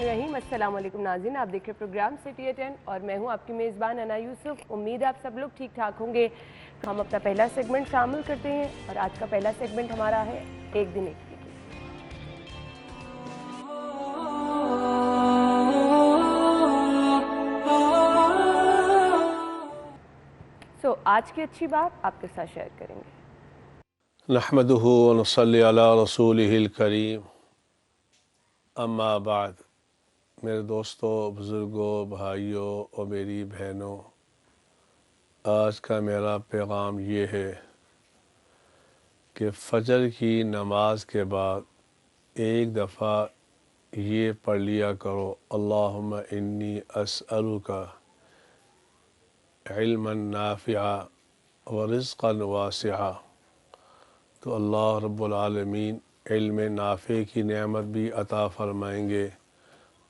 बिस्मिल्लाहिर्रहमानिर्रहीम। अस्सलाम वालेकुम नाज़रीन, आप देख रहे प्रोग्राम सिटी एट 10 और मैं हूं आपकी मेज़बान अना यूसुफ। उम्मीद है आप सब लोग ठीक ठाक होंगे। हम अपना पहला सेगमेंट शामिल करते हैं और आज का पहला सेगमेंट हमारा है एक दिन एक वीडियो। आज की अच्छी बात आपके साथ शेयर करेंगे। नहमदुहु व नसल्ली अला रसूलिहिल करीम, अम्मा बाद। मेरे दोस्तों, बुज़ुर्गों, भाइयों और मेरी बहनों, आज का मेरा पैगाम ये है कि फ़जर की नमाज के बाद एक दफ़ा ये पढ़ लिया करो, अल्लाहुम्मा इन्नी अस्अलुका इल्मन नाफ़िआ व रिज़्क़न वासिआ। तो अल्लाह रब्बुल आलमीन इल्म नाफ़े की नेमत भी अता फ़रमाएंगे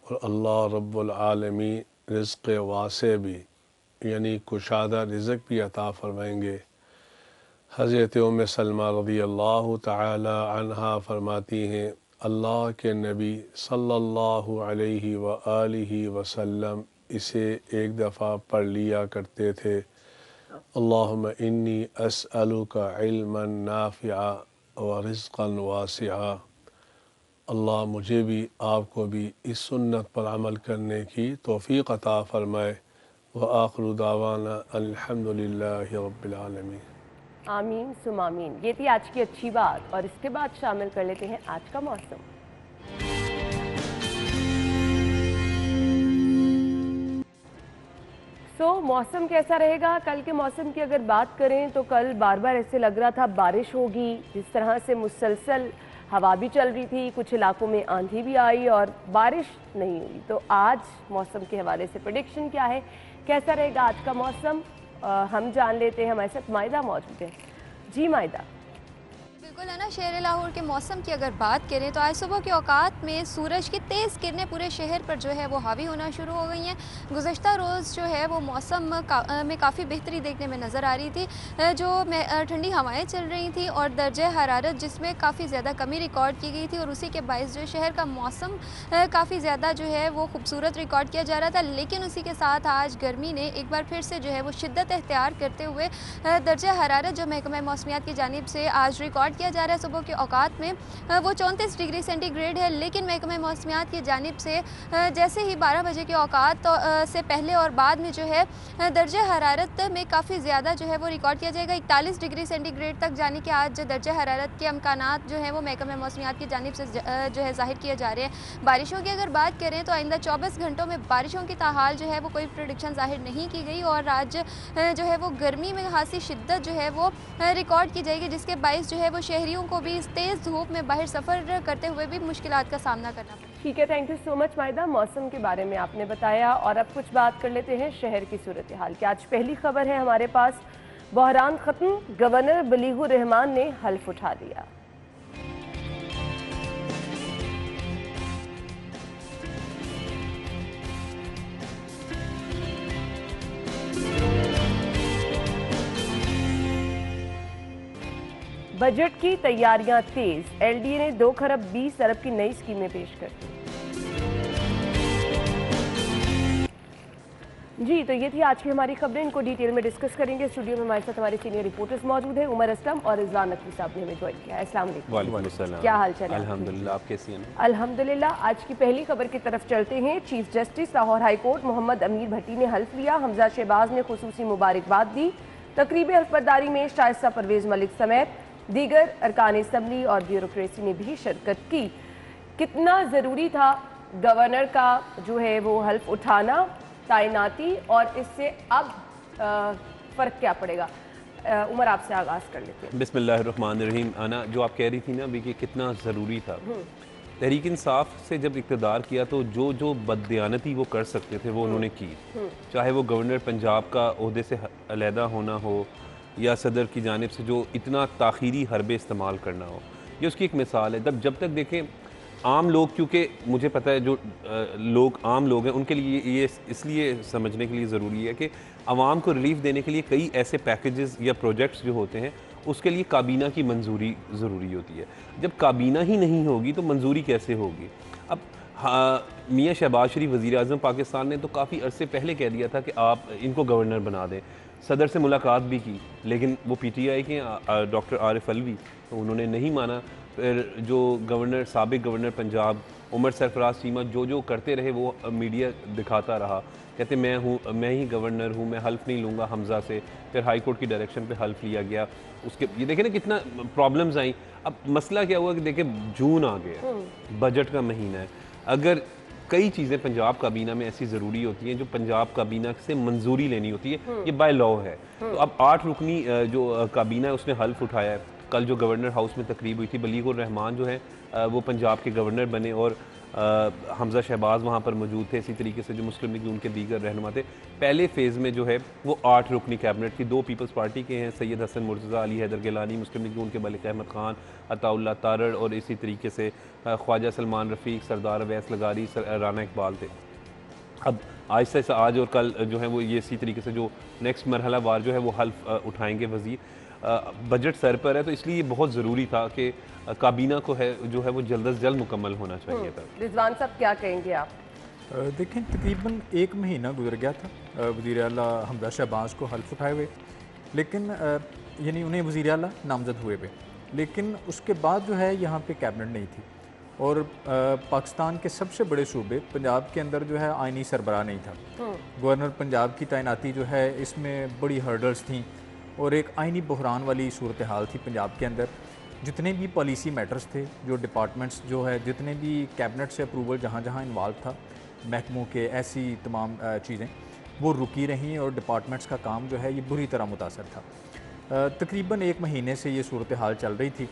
और अल्लाह रब्बुल आलमीन रिज़्क़ वासे भी यानी कुशादा रिज़्क़ भी अता फ़रमाएंगे। हज़रत उम्मे सलमा रज़ी अल्लाह तआला अन्हा फ़रमाती हैं, अल्लाह के नबी सल्लल्लाहु अलैहि व आलिहि वसल्लम इसे एक दफ़ा पढ़ लिया करते थे, अल्लाहुम्मा इन्नी अस्अलुका इल्मन नाफ़िआ व रिज़्क़न वासिआ। अल्लाह मुझे भी आपको भी इस सुन्नत पर अमल करने की तौफ़ीक़ अता फ़रमाए। व आख़िरु दावाना अल्हम्दुलिल्लाहि रब्बिल आलमीन। आमीन सुम आमीन। ये थी आज की अच्छी बात और इसके बाद शामिल कर लेते हैं आज का मौसम। मौसम कैसा रहेगा? कल के मौसम की अगर बात करें तो कल बार बार ऐसे लग रहा था बारिश होगी, जिस तरह से मुसलसल हवा भी चल रही थी, कुछ इलाकों में आंधी भी आई और बारिश नहीं हुई। तो आज मौसम के हवाले से प्रेडिक्शन क्या है, कैसा रहेगा आज का मौसम, हम जान लेते हैं। हमारे साथ मायदा मौजूद है। जी मायदा। बिल्कुल है ना। शहर लाहौर के मौसम की अगर बात करें तो आज सुबह के औकात में सूरज की तेज़ किरणें पूरे शहर पर जो है वो हावी होना शुरू हो गई हैं। गुज़श्ता रोज़ जो है वो मौसम में काफ़ी बेहतरी देखने में नज़र आ रही थी, जो ठंडी हवाएं चल रही थी और दर्जे हरारत जिसमें काफ़ी ज़्यादा कमी रिकॉर्ड की गई थी और उसी के बायस जो शहर का मौसम काफ़ी ज़्यादा जो है वो खूबसूरत रिकॉर्ड किया जा रहा था। लेकिन उसी के साथ आज गर्मी ने एक बार फिर से जो है वो शिद्दत इख्तियार करते हुए दर्जे हरारत जो महकमा मौसमियात की जानिब से आज रिकॉर्ड किया जा रहा है सुबह के औकात में वो 34 डिग्री सेंटीग्रेड है। लेकिन महकमा मौसमियात की जानिब से जैसे ही 12 बजे के औकात से पहले और बाद में जो है दर्जे हरारत में काफ़ी ज़्यादा जो है वो रिकॉर्ड किया जाएगा। 41 डिग्री सेंटीग्रेड तक जाने के आज दर्जे हरारत के अमकानात जो है वो महकमा मौसमियात की जानिब से जो है ज़ाहिर किए जा रहे हैं। बारिशों की अगर बात करें तो आइंदा 24 घंटों में बारिशों की ताहाल जो है वो कोई प्रेडिक्शन ज़ाहिर नहीं की गई और आज जो है वो गर्मी में खासी शिद्दत जो है वो रिकॉर्ड की जाएगी, जिसके बायस जो है वो शहरियों को भी इस तेज़ धूप में बाहर सफ़र करते हुए भी मुश्किलात का सामना करना पड़ेगा। ठीक है, थैंक यू सो मच मायदा। मौसम के बारे में आपने बताया और अब कुछ बात कर लेते हैं शहर की सूरत हाल की। आज पहली खबर है हमारे पास, बहरान ख़त्म, गवर्नर बलीगुर रहमान ने हल्फ उठा लिया। बजट की तैयारियां तेज, एलडीए ने 2 खरब 20 अरब की नई स्कीमें पेश कर दी। जी, तो ये थी आज की हमारी खबरें, इनको डिटेल में डिस्कस करेंगे। स्टूडियो में हमारे साथ हमारे सीनियर रिपोर्टर्स मौजूद हैं, उमर अस्लम और रिजवान नकवी साहब ने हमें ज्वाइन किया है। अस्सलाम वालेकुम, क्या हाल चाल है? अल्हम्दुलिल्लाह, आप कैसी हैं? अल्हम्दुलिल्लाह। आज की पहली खबर की तरफ चलते हैं। Chief justice Lahore high court Mohammad Amir Bhatti ने हल्फ लिया। हमजा शहबाज ने खुसूसी मुबारकबाद दी। तकरीब हल्फबरदारी में शाइस्ता परवेज मलिक समेत दीगर अरकान असम्बली और ब्यूरोक्रेसी ने भी शिरकत की। कितना ज़रूरी था गवर्नर का जो है वो हल्फ उठाना, तैनाती, और इससे अब फ़र्क क्या पड़ेगा? उमर, आपसे आगाज़ कर लेते हैं। बिस्मिल्लाहिर्रहमानिर्रहीम। आना, जो आप कह रही थी ना अभी कि कितना ज़रूरी था, तहरीक इंसाफ से जब इक़्तिदार किया तो जो जो बददियानती वो कर सकते थे वो उन्होंने की, चाहे वो गवर्नर पंजाब का ओहदे से अलहदा होना हो या सदर की जानिब से जो इतना ताख़ीरी हरबे इस्तेमाल करना हो, ये उसकी एक मिसाल है। जब तक देखें आम लोग, क्योंकि मुझे पता है जो आम लोग हैं उनके लिए ये इसलिए समझने के लिए ज़रूरी है कि आवाम को रिलीफ देने के लिए कई ऐसे पैकेजेस या प्रोजेक्ट्स जो होते हैं उसके लिए काबीना की मंजूरी ज़रूरी होती है। जब काबीना ही नहीं होगी तो मंजूरी कैसे होगी? अब हाँ, मियाँ शहबाज शरीफ वज़ीर आज़म पाकिस्तान ने तो काफ़ी अरसे पहले कह दिया था कि आप इनको गवर्नर बना दें। सदर से मुलाकात भी की, लेकिन वो पीटीआई के डॉक्टर आरिफ अलवी, तो उन्होंने नहीं माना। फिर जो गवर्नर, साबिक गवर्नर पंजाब उमर सरफराज चीमा जो करते रहे वो मीडिया दिखाता रहा, कहते मैं ही गवर्नर हूँ, मैं हल्फ नहीं लूँगा हमज़ा से। फिर हाई कोर्ट की डायरेक्शन पे हल्फ लिया गया। उसके ये देखें ना कितना प्रॉब्लम्स आई। अब मसला क्या हुआ कि देखें जून आ गया, बजट का महीना है। अगर कई चीज़ें पंजाब काबीना में ऐसी ज़रूरी होती हैं जो पंजाब काबीना से मंजूरी लेनी होती है, ये बाय लॉ है। तो अब 8 रुकनी जो काबीना है उसने हल्फ उठाया है। कल जो गवर्नर हाउस में तकरीब हुई थी, बलीगुर रहमान जो है वो पंजाब के गवर्नर बने और हमज़ा शहबाज वहाँ पर मौजूद थे। इसी तरीके से जो मुस्लिम लीग उनके दीगर रहनुमा थे। पहले फेज़ में जो है वो 8 रुकनी कैबिनेट थी। 2 पीपल्स पार्टी के हैं, सैयद हसन मुर्तज़ा, अली हैदर गिलानी। मुस्लिम लीग उनके मलिक अहमद ख़ान, अताउल्लाह तारड़ और इसी तरीके से ख्वाजा सलमान रफ़ीक, सरदार अवैस लगारी, राना इकबाल थे। अब आहिस्ता से आज और कल जो है वो ये इसी तरीके से जो नेक्स्ट मरहला वार जो है वो हल्फ उठाएंगे वज़ीर। बजट सर पर है, तो इसलिए ये बहुत ज़रूरी था कि काबीना को है जो है वो जल्द अज जल्द मुकम्मल होना चाहिए था। रिजवान साहब क्या कहेंगे आप? देखें, तकरीबन 1 महीना गुजर गया था वज़ीर आला हमज़ा शहबाज को हल्फ उठाए हुए, लेकिन यानी उन्हें वज़ीर आला नामज़द हुए हुए, लेकिन उसके बाद जो है यहाँ पे कैबिनेट नहीं थी। और पाकिस्तान के सबसे बड़े सूबे पंजाब के अंदर जो है आइनी सरबराह नहीं था। गवर्नर पंजाब की तैनाती जो है इसमें बड़ी हर्डल्स थी और एक आइनी बहरान वाली सूरत हाल थी पंजाब के अंदर। जितने भी पॉलिसी मैटर्स थे, जो डिपार्टमेंट्स जो है, जितने भी कैबिनेट से अप्रूवल जहाँ जहाँ इन्वॉल्व था, महकमों के ऐसी तमाम चीज़ें वो रुकी रहीं और डिपार्टमेंट्स का काम जो है ये बुरी तरह मुतासर था। तकरीबन 1 महीने से ये सूरत हाल चल रही थी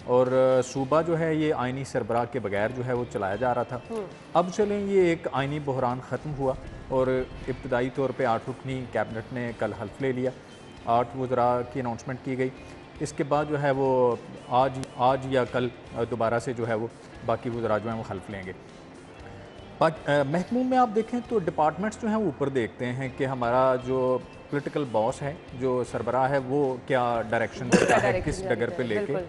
और सूबा जो है ये आइनी सरबराह के बगैर जो है वो चलाया जा रहा था। अब चलें, ये एक आइनी बहरान ख़त्म हुआ और इब्तदाई तौर पे 8 रुकनी कैबिनेट ने कल हल्फ ले लिया। 8 वज़रा की अनाउंसमेंट की गई। इसके बाद जो है वो आज या कल दोबारा से जो है वो बाकी वज़रा जो हैं वो हल्फ लेंगे। महकमों में आप देखें तो डिपार्टमेंट्स जो हैं वो ऊपर देखते हैं कि हमारा जो पॉलिटिकल बॉस है, जो सरबराह है, वो क्या डायरेक्शन देता है, किस डगर पे लेके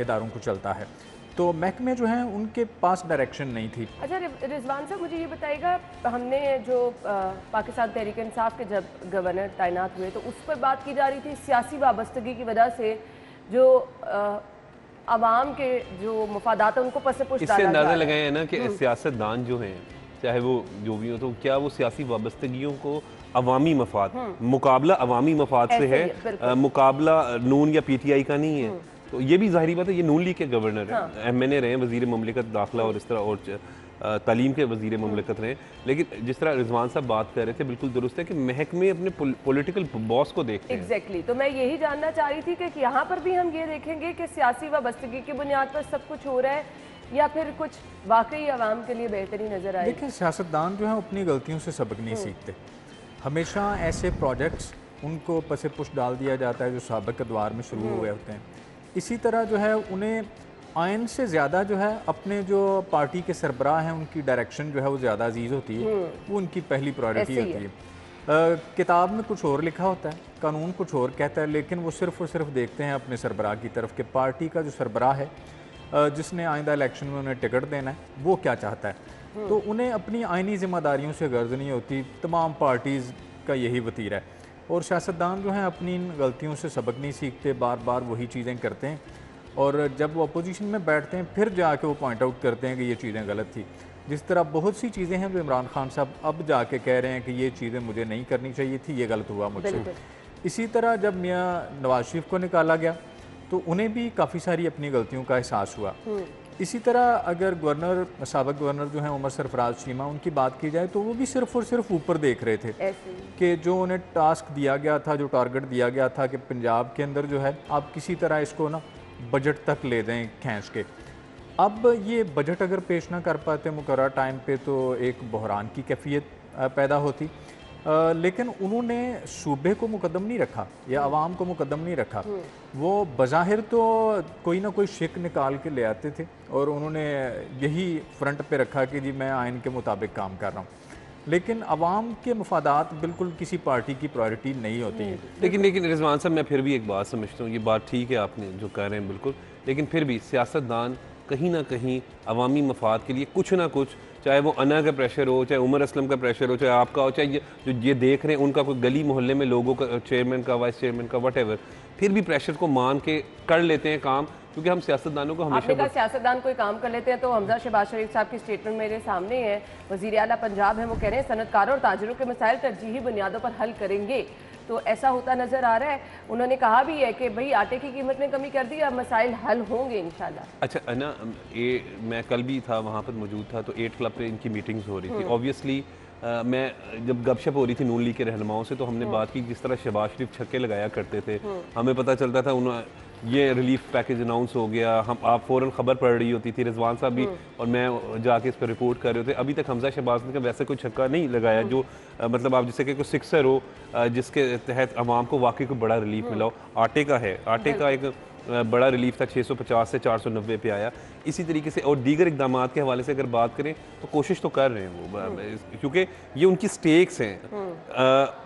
इदारों को चलता है। तो महकमे जो हैं उनके पास डायरेक्शन नहीं थी। अच्छा रिजवान साहब, मुझे ये बताइएगा, हमने जो पाकिस्तान तहरीक इंसाफ के जब गवर्नर तैनात हुए तो उस पर बात की जा रही थी सियासी वाबस्तगी की वजह से जो आवाम के जो मफादात है उनको पस-ए-पुश डाला जा रहा है। इससे अंदाज़ा लगाए हैं ना कि सियासतदान जो हैं, चाहे वो जो भी हो, तो क्या वो सियासी वाबस्तगियों को अवामी मफाद, मुकाबला अवामी मफाद से है, मुकाबला नून या पीटीआई का नहीं है। तो ये भी ज़ाहिरी बात है, ये नून लीग के गवर्नर हैं, MNA रहे, वज़ीर ममलिकत दाखिला और इस तरह और तालीम के वज़ीर ममलिकत रहे। लेकिन जिस तरह रिजवान साहब बात कर रहे थे, बिल्कुल दुरुस्त है कि महकमे अपने पॉलिटिकल बॉस को देखते हैं। एग्जैक्टली, तो मैं यही जानना चाह रही थी कि यहाँ पर भी हम ये देखेंगे कि सियासी वाबस्तगी की बुनियाद पर सब कुछ हो रहा है या फिर कुछ वाकई आवाम के लिए बेहतरी नजर आए। देखिए, सियासतदान जो है अपनी गलतियों से सबक नहीं सीखते। हमेशा ऐसे प्रोजेक्ट्स उनको पसे पुश डाल दिया जाता है जो साबिक अदवार में शुरू हुए होते हैं। इसी तरह जो है उन्हें आयन से ज़्यादा जो है अपने जो पार्टी के सरबराह हैं उनकी डायरेक्शन जो है वो ज़्यादा अजीज़ होती है, वो उनकी पहली प्रायोरिटी होती है। किताब में कुछ और लिखा होता है, कानून कुछ और कहता है, लेकिन वो सिर्फ़ और सिर्फ देखते हैं अपने सरबराह की तरफ कि पार्टी का जो सरबराह है जिसने आइंदा इलेक्शन में उन्हें टिकट देना है वो क्या चाहता है। तो उन्हें अपनी आइनी ज़िम्मेदारियों से गर्ज नहीं होती। तमाम पार्टीज़ का यही वतीरा है और सियासतदान जो हैं अपनी इन गलतियों से सबक नहीं सीखते, बार बार वही चीज़ें करते हैं और जब वो अपोजिशन में बैठते हैं फिर जाके वो पॉइंट आउट करते हैं कि ये चीज़ें गलत थी। जिस तरह बहुत सी चीज़ें हैं जो इमरान खान साहब अब जाके कह रहे हैं कि ये चीज़ें मुझे नहीं करनी चाहिए थी, ये गलत हुआ मुझसे। इसी तरह जब मियाँ नवाज शरीफ को निकाला गया तो उन्हें भी काफ़ी सारी अपनी गलतियों का एहसास हुआ। इसी तरह अगर गवर्नर, साबिक गवर्नर जो हैं उमर सरफराज चीमा, उनकी बात की जाए तो वो भी सिर्फ और सिर्फ ऊपर देख रहे थे कि जो उन्हें टास्क दिया गया था, जो टारगेट दिया गया था कि पंजाब के अंदर जो है आप किसी तरह इसको ना बजट तक ले दें खींच के। अब ये बजट अगर पेश ना कर पाते मुकर्रर टाइम पे तो एक बहरान की कैफियत पैदा होती। लेकिन उन्होंने सूबे को मुकद्दम नहीं रखा या आवाम को मुकद्दम नहीं रखा। वो बज़ाहिर तो कोई ना कोई शिक निकाल के ले आते थे और उन्होंने यही फ्रंट पे रखा कि जी मैं आइन के मुताबिक काम कर रहा हूँ, लेकिन आवाम के मफादात बिल्कुल किसी पार्टी की प्रायोरिटी नहीं होती है। लेकिन रिजवान साहब, मैं फिर भी एक बात समझता हूँ, ये बात ठीक है आपने जो कह रहे हैं बिल्कुल, लेकिन फिर भी सियासतदान कहीं ना कहीं अवामी मफाद के लिए कुछ ना कुछ, चाहे वो अना का प्रेशर हो, चाहे उमर असलम का प्रेशर हो, चाहे आपका हो, चाहे जो ये देख रहे हैं उनका कोई गली मोहल्ले में लोगों का, चेयरमैन का, वाइस चेयरमैन का, वट फिर भी प्रेशर को मान के कर लेते हैं काम, क्योंकि हम सियासतदानों को आपने कहा हमेशा सियासतदान कोई काम कर लेते हैं, तो हमजा शहबाज शरीफ साहब की स्टेटमेंट मेरे सामने है। वज़ीर आला पंजाब है, वो कह रहे हैं सनतकारों और ताजरों के मसाइल तरजीही बुनियादों पर हल करेंगे। तो ऐसा होता नजर आ रहा है। उन्होंने कहा भी है कि भाई आटे की कीमत में कमी कर दी, अब मसाइल हल होंगे इंशाल्लाह। अच्छा ना, मैं कल भी था वहाँ पर मौजूद था, तो 8 क्लब पे इनकी मीटिंग्स हो रही थी। ऑब्वियसली मैं जब गपशप हो रही थी नून लीग के रहनुमाओं से, तो हमने बात की जिस तरह शहबाज शरीफ छक्के लगाया करते थे, हमें पता चलता था उन्होंने ये रिलीफ पैकेज अनाउंस हो गया, हम आप फ़ौरन खबर पड़ रही होती थी, रिजवान साहब भी और मैं जाके इस पर रिपोर्ट कर रहे होते। अभी तक हमजा शहबाज ने वैसे कोई छक्का नहीं लगाया जो मतलब आप जैसे कि कोई सिक्सर हो जिसके तहत आवाम को वाकई को बड़ा रिलीफ मिला हो। आटे का है, आटे का एक बड़ा रिलीफ था, 650 से 490 पे आया। इसी तरीके से और दीगर इकदामात के हवाले से अगर बात करें तो कोशिश तो कर रहे हैं वो, क्योंकि ये उनकी स्टेक्स हैं।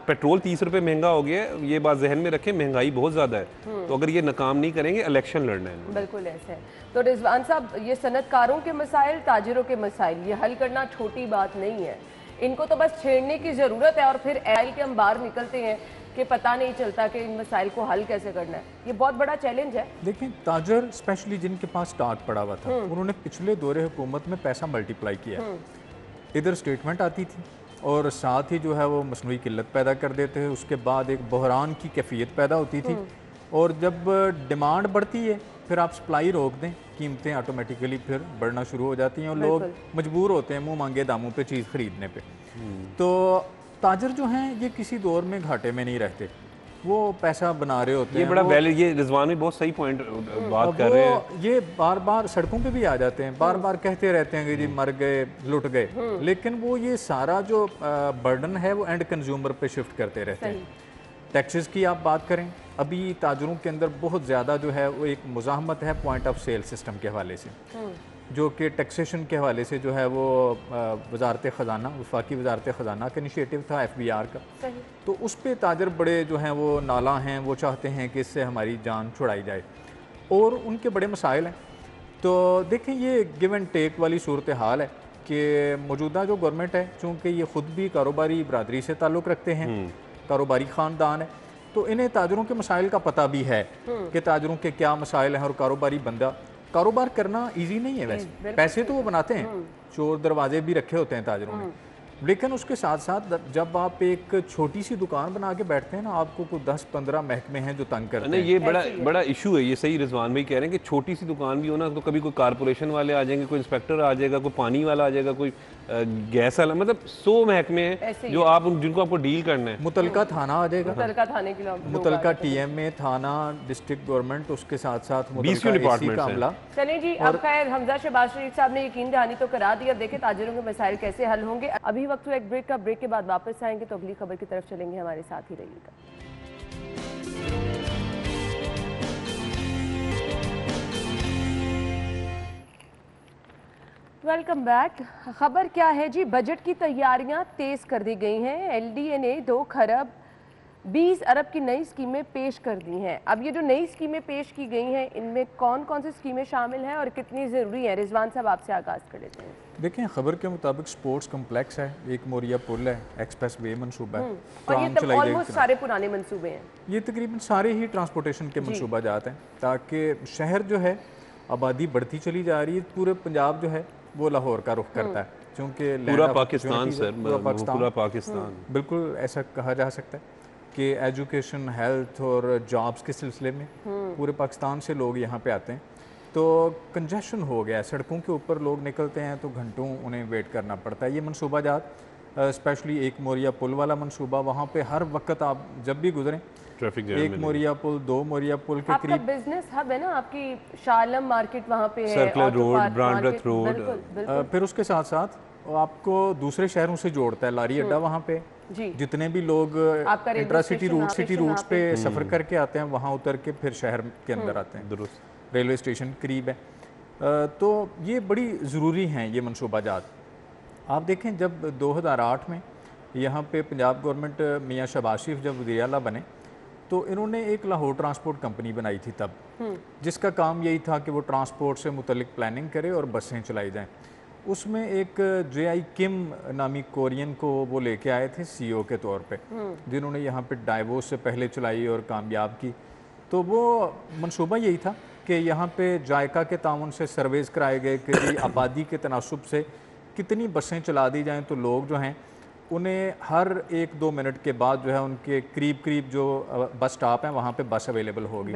पेट्रोल 30 रुपये महंगा हो गया है, ये बात जहन में रखें, महंगाई बहुत ज़्यादा है, तो अगर ये नाकाम नहीं करेंगे इलेक्शन लड़ना है। बिल्कुल ऐसे है। तो रिजवान साहब, ये सनतकारों के मसाइल, ताजिरों के मसाइल, ये हल करना छोटी बात नहीं है, इनको तो बस छेड़ने की ज़रूरत है और फिर एल के हम बाहर निकलते हैं कि पता नहीं चलता कि इन मसाइल को हल कैसे करना है। ये बहुत बड़ा चैलेंज है। देखिए, ताजर स्पेशली जिनके पास स्टॉक पड़ा हुआ था, उन्होंने पिछले दौरे हुकूमत में पैसा मल्टीप्लाई किया। इधर स्टेटमेंट आती थी और साथ ही जो है वो मसनूई किल्लत पैदा कर देते हैं, उसके बाद एक बहरान की कैफियत पैदा होती थी, और जब डिमांड बढ़ती है फिर आप सप्लाई रोक दें, कीमतें ऑटोमेटिकली फिर बढ़ना शुरू हो जाती हैं और लोग मजबूर होते हैं मुंह मांगे दामों पे चीज़ खरीदने पे। तो ताजर जो हैं ये किसी दौर में घाटे में नहीं रहते, वो पैसा बना रहे होते हैं। ये बड़ा वैलिड, ये रिजवान भी बहुत सही पॉइंट बात कर रहे हैं। ये बार बार सड़कों पे भी आ जाते हैं, बार बार कहते रहते हैं कि जी मर गए, लुट गए, लेकिन वो ये सारा जो बर्डन है वो एंड कंज्यूमर पे शिफ्ट करते रहते हैं। टैक्सेस की आप बात करें, अभी ताजरों के अंदर बहुत ज़्यादा जो है वो एक मुज़ाहमत है पॉइंट ऑफ सेल सिस्टम के हवाले से, जो कि टैक्सेशन के हवाले से जो है वो वजारत ख़जाना, वफाकी वजारत ख़जाना का इनिशिएटिव था FBR का, तो उस पर ताजर बड़े जो हैं वो नाला हैं, वो चाहते हैं कि इससे हमारी जान छुड़ाई जाए और उनके बड़े मसाइल हैं। तो देखें, ये गिव एंड टेक वाली सूरत हाल है कि मौजूदा जो गवर्नमेंट है, चूँकि ये ख़ुद भी कारोबारी बरदरी से ताल्लुक़ रखते हैं, कारोबारी ख़ानदान है, तो इन्हें ताजरों के मसाइल का पता भी है कि ताजरों के क्या मसाइल हैं, और कारोबारी बंदा कारोबार करना इजी नहीं है। वैसे पैसे तो वो बनाते हैं, चोर दरवाजे भी रखे होते हैं ताजरों ने, लेकिन उसके साथ साथ जब आप एक छोटी सी दुकान बना के बैठते हैं ना, आपको कुछ 10-15 महकमे हैं जो तंग करते हैं। ये बड़ा इशू है, ये सही रिजवान भाई कह रहे हैं कि छोटी सी दुकान भी हो ना, तो कभी कोई कारपोरेशन वाले आ जाएंगे, कोई इंस्पेक्टर आ जाएगा, कोई पानी वाला आ जाएगा, कोई गैस वाला, मतलब 100 महकमे हैं जो आप जिनको आपको डील करना है। मुतलका थाना आ जाएगा, मुतलका थाने के मुतलका TMA थाना, डिस्ट्रिक्ट गवर्नमेंट, उसके साथ साथ BCU डिपार्टमेंट का अमला। चलिए जी, अब खैर हमजा शहबाज शरीफ साहब ने यकीन दहानी तो करा दी। अब देखें ताजरों के मसाइल कैसे हल होंगे। अभी वक्त हुआ एक ब्रेक का, ब्रेक के बाद वापस आएंगे तो अगली खबर की तरफ चलेंगे, हमारे साथ ही रहिएगा। Welcome back. खबर क्या है जी, बजट की तैयारियां तेज कर दी गई हैं। LDA ने 2 खरब 20 अरब की नई स्कीमें पेश कर दी हैं। अब ये जो नई स्कीमें पेश की गई हैं, इनमें कौन कौन सी स्कीमें शामिल हैं और कितनी ज़रूरी है? रिजवान साहब, आपसे आगाज़ कर लेते हैं। देखें, खबर के मुताबिक स्पोर्ट्स कम्प्लेक्स है, एक मोरिया पुल है, एक्सप्रेस वे मनसूबा है, और ये ऑलमोस्ट सारे पुराने मंसूबे हैं। ये तकरीबन सारे ही ट्रांसपोर्टेशन के मनसूबा जात हैं, ताकि शहर जो है, आबादी बढ़ती चली जा रही है, पूरे पंजाब जो है वो लाहौर का रुख करता है, क्योंकि पूरा पाकिस्तान सर, पूरा पाकिस्तान, बिल्कुल ऐसा कहा जा सकता है कि एजुकेशन, हेल्थ और जॉब्स के सिलसिले में पूरे पाकिस्तान से लोग यहाँ पे आते हैं। तो कंजेशन हो गया, सड़कों के ऊपर लोग निकलते हैं तो घंटों उन्हें वेट करना पड़ता है। ये मनसूबा जात स्पेशली एक मोरिया पुल वाला मनसूबा, वहाँ पे हर वक्त आप जब भी गुजरें ट्रैफिक एक मोरिया पुल, 2 मोरिया पुल के करीब। बिजनेस हब है ना, आपकी शालम मार्केट वहाँ पे है, सर्कुलर रोड, ब्रांडरथ रोड, फिर उसके साथ साथ आपको दूसरे शहरों से जोड़ता है लारी अड्डा वहाँ पे। जितने भी लोग इंट्रासिटी रूट, सिटी रूट्स पे सफ़र करके आते हैं, वहाँ उतर के फिर शहर के अंदर आते हैं। दुरुस्त, रेलवे स्टेशन करीब है। तो ये बड़ी ज़रूरी हैं ये मनसूबा जात। आप देखें, जब 2008 में यहाँ पे पंजाब गवर्नमेंट मियाँ शहबाज शरीफ जब वज़ीर आला बने, तो इन्होंने एक लाहौर ट्रांसपोर्ट कंपनी बनाई थी तब, जिसका काम यही था कि वो ट्रांसपोर्ट से मुतल्लिक प्लानिंग करे और बसें चलाई जाएं। उसमें एक JI किम नामी कोरियन को वो लेके आए थे CEO के तौर पे, जिन्होंने यहाँ पे डाइवोस से पहले चलाई और कामयाब की। तो वो मंसूबा यही था कि यहाँ पे जायका के ताउन से सर्वेज कराए गए कि आबादी के तनासुब से कितनी बसें चला दी जाएँ तो लोग जो हैं उन्हें हर 1-2 मिनट के बाद जो है उनके करीब जो बस स्टॉप हैं वहाँ पे बस अवेलेबल होगी।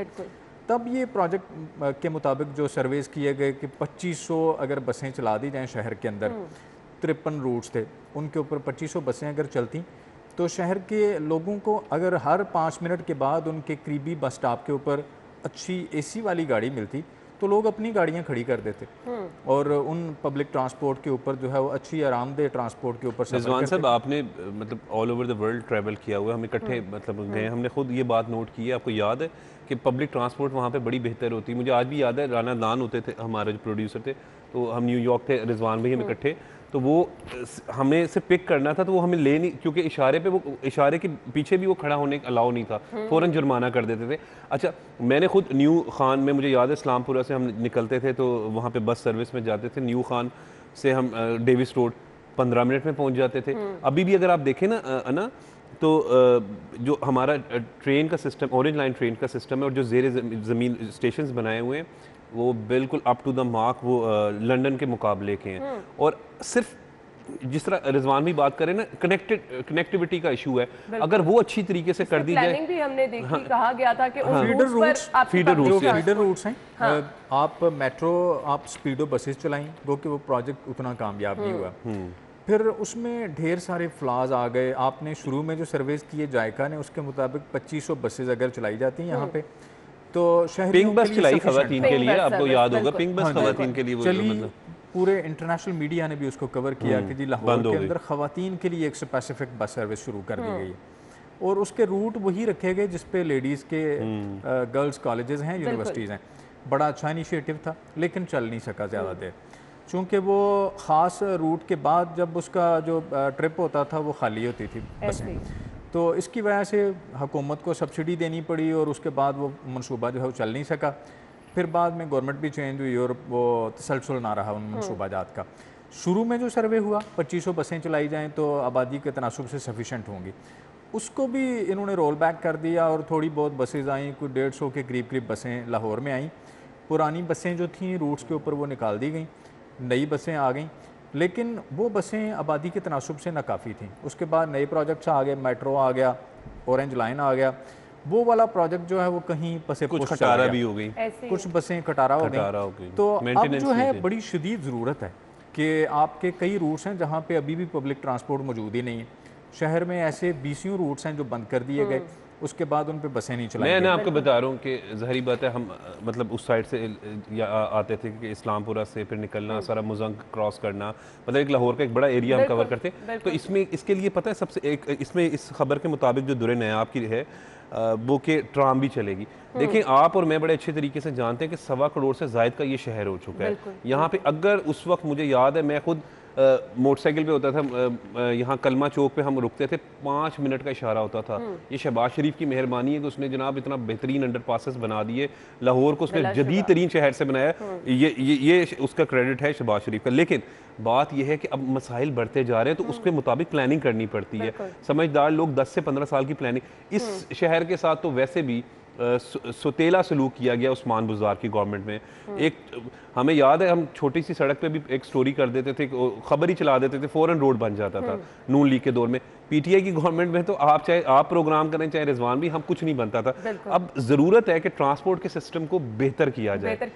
तब ये प्रोजेक्ट के मुताबिक जो सर्वेस किए गए कि 2500 अगर बसें चला दी जाएं शहर के अंदर, 53 रूट्स थे, उनके ऊपर 2500 बसें अगर चलती तो शहर के लोगों को अगर हर 5 मिनट के बाद उनके करीबी बस स्टॉप के ऊपर अच्छी AC वाली गाड़ी मिलती तो लोग अपनी गाड़ियां खड़ी कर देते और उन पब्लिक ट्रांसपोर्ट के ऊपर जो है वो अच्छी आरामदेह ट्रांसपोर्ट के ऊपर रिजवान साहब, आपने मतलब all over the world travel किया हुआ है, हम इकट्ठे मतलब गए, हमने खुद ये बात नोट की है। आपको याद है कि पब्लिक ट्रांसपोर्ट वहाँ पे बड़ी बेहतर होती है। मुझे आज भी याद है, राना दान होते थे हमारे जो प्रोड्यूसर थे, तो हम न्यूयॉर्क थे, रिजवान भाई हम इकट्ठे, तो वो हमें से पिक करना था तो वो हमें ले नहीं, क्योंकि इशारे पे वो इशारे के पीछे भी वो खड़ा होने अलाउ नहीं था, फ़ौरन जुर्माना कर देते थे। अच्छा, मैंने खुद न्यू खान में, मुझे याद है इस्लामपुरा से हम निकलते थे तो वहाँ पे बस सर्विस में जाते थे, न्यू खान से हम डेविस रोड 15 मिनट में पहुँच जाते थे। अभी भी अगर आप देखें ना तो जो हमारा ट्रेन का सिस्टम, ऑरेंज लाइन ट्रेन का सिस्टम है और जो ज़ेरे ज़मीन स्टेशंस बनाए हुए हैं वो बिल्कुल अप टू द मार्क वो लंदन के मुकाबले के हैं। और सिर्फ जिस तरह रिजवान भी बात करें ना, कनेक्टिविटी का इशू है, अगर वो अच्छी तरीके से कर दी जाए। प्लानिंग भी हमने देखी, कहा गया था कि उन फीडर रूट्स हैं, आप मेट्रो, आप स्पीडो बसेस चलाएं, वो कि वो प्रोजेक्ट उतना कामयाब नहीं हुआ। फिर उसमें ढेर सारे फ्लाज आ गए। आपने शुरू में जो सर्वेस किए जायका ने, उसके मुताबिक 2500 बसेस अगर चलाई जाती हैं यहाँ पे तो शहरियों पिंक बस चलाई खवातीन के लिए, आपको याद होगा पिंक बस खवातीन के लिए चली। पूरे इंटरनेशनल मीडिया ने भी उसको कवर किया कि जी लाहौर के अंदर खवातीन के लिए एक स्पेसिफिक बस सर्विस शुरू कर दी गई है और उसके रूट वही रखे गए जिस पे लेडीज़ के गर्ल्स कॉलेजेस हैं, यूनिवर्सिटीज़ हैं। बड़ा अच्छा इनिशिएटिव था लेकिन चल नहीं सका ज़्यादा देर, चूँकि वो ख़ास रूट के बाद जब उसका जो ट्रिप होता था वो खाली होती थी बसें, तो इसकी वजह से हुकूमत को सब्सिडी देनी पड़ी और उसके बाद वो मनसूबा जो है वो चल नहीं सका। फिर बाद में गवर्नमेंट भी चेंज हुई और वो तसलसल ना रहा उन मनसूबाजात का। शुरू में जो सर्वे हुआ 2500 बसें चलाई जाएँ तो आबादी के तनासुब से सफिशेंट होंगी, उसको भी इन्होंने रोल बैक कर दिया और थोड़ी बहुत बसेज आई, कोई 150 के करीब बसें लाहौर में आईं। पुरानी बसें जो थीं रूट्स के ऊपर वो निकाल दी गई, नई बसें आ गईं, लेकिन वो बसें आबादी के तनासुब से नाकाफ़ी थी। उसके बाद नए प्रोजेक्ट्स आ गए, मेट्रो आ गया, ऑरेंज लाइन आ गया, वो वाला प्रोजेक्ट जो है वो कहीं पसे कुछ खटारा भी हो गई, कुछ बसें खटारा हो गई। तो अब जो है बड़ी शदीद ज़रूरत है कि आपके कई रूट्स हैं जहाँ पे अभी भी पब्लिक ट्रांसपोर्ट मौजूद ही नहीं है। शहर में ऐसे 20 रूट्स हैं जो बंद कर दिए गए, उसके बाद उन पे बसें नहीं चलाई। मैं आपको बता रहा हूँ कि ज़ाहिरी बात है, हम मतलब उस साइड से आते थे कि इस्लामपुरा से फिर निकलना, सारा मुजंग क्रॉस करना, मतलब एक लाहौर का एक बड़ा एरिया हम कवर करते। तो इसमें इसके लिए पता है सबसे एक इसमें इस खबर के मुताबिक जो दुरे नयाब की है वो कि ट्राम भी चलेगी। देखें, आप और मैं बड़े अच्छे तरीके से जानते हैं कि 1.25 करोड़ से ज़ायद का ये शहर हो चुका है। यहाँ पे अगर उस वक्त मुझे याद है, मैं खुद मोटरसाइकिल पे होता था, यहाँ कलमा चौक पे हम रुकते थे, 5 मिनट का इशारा होता था। ये शहबाज शरीफ की मेहरबानी है कि उसने जनाब इतना बेहतरीन अंडरपासेस बना दिए, लाहौर को उसने जदीद तरीन शहर से बनाया। ये उसका क्रेडिट है शहबाज शरीफ का। लेकिन बात यह है कि अब मसाइल बढ़ते जा रहे हैं तो उसके मुताबिक प्लानिंग करनी पड़ती है। समझदार लोग 10 से 15 साल की प्लानिंग, इस शहर के साथ तो वैसे भी सुतेला सलूक किया गया उस्मान बुज़ार की गवर्नमेंट में। एक हमें याद है, हम छोटी सी सड़क पे भी एक स्टोरी कर देते थे, खबर ही चला देते थे, फ़ौरन रोड बन जाता था। नून लीग के दौर में पीटीआई की गवर्नमेंट में तो आप चाहे आप प्रोग्राम करें चाहे रिजवान भी, हम कुछ नहीं बनता था। अब ज़रूरत है कि ट्रांसपोर्ट के सिस्टम को बेहतर किया जाए, अपडेट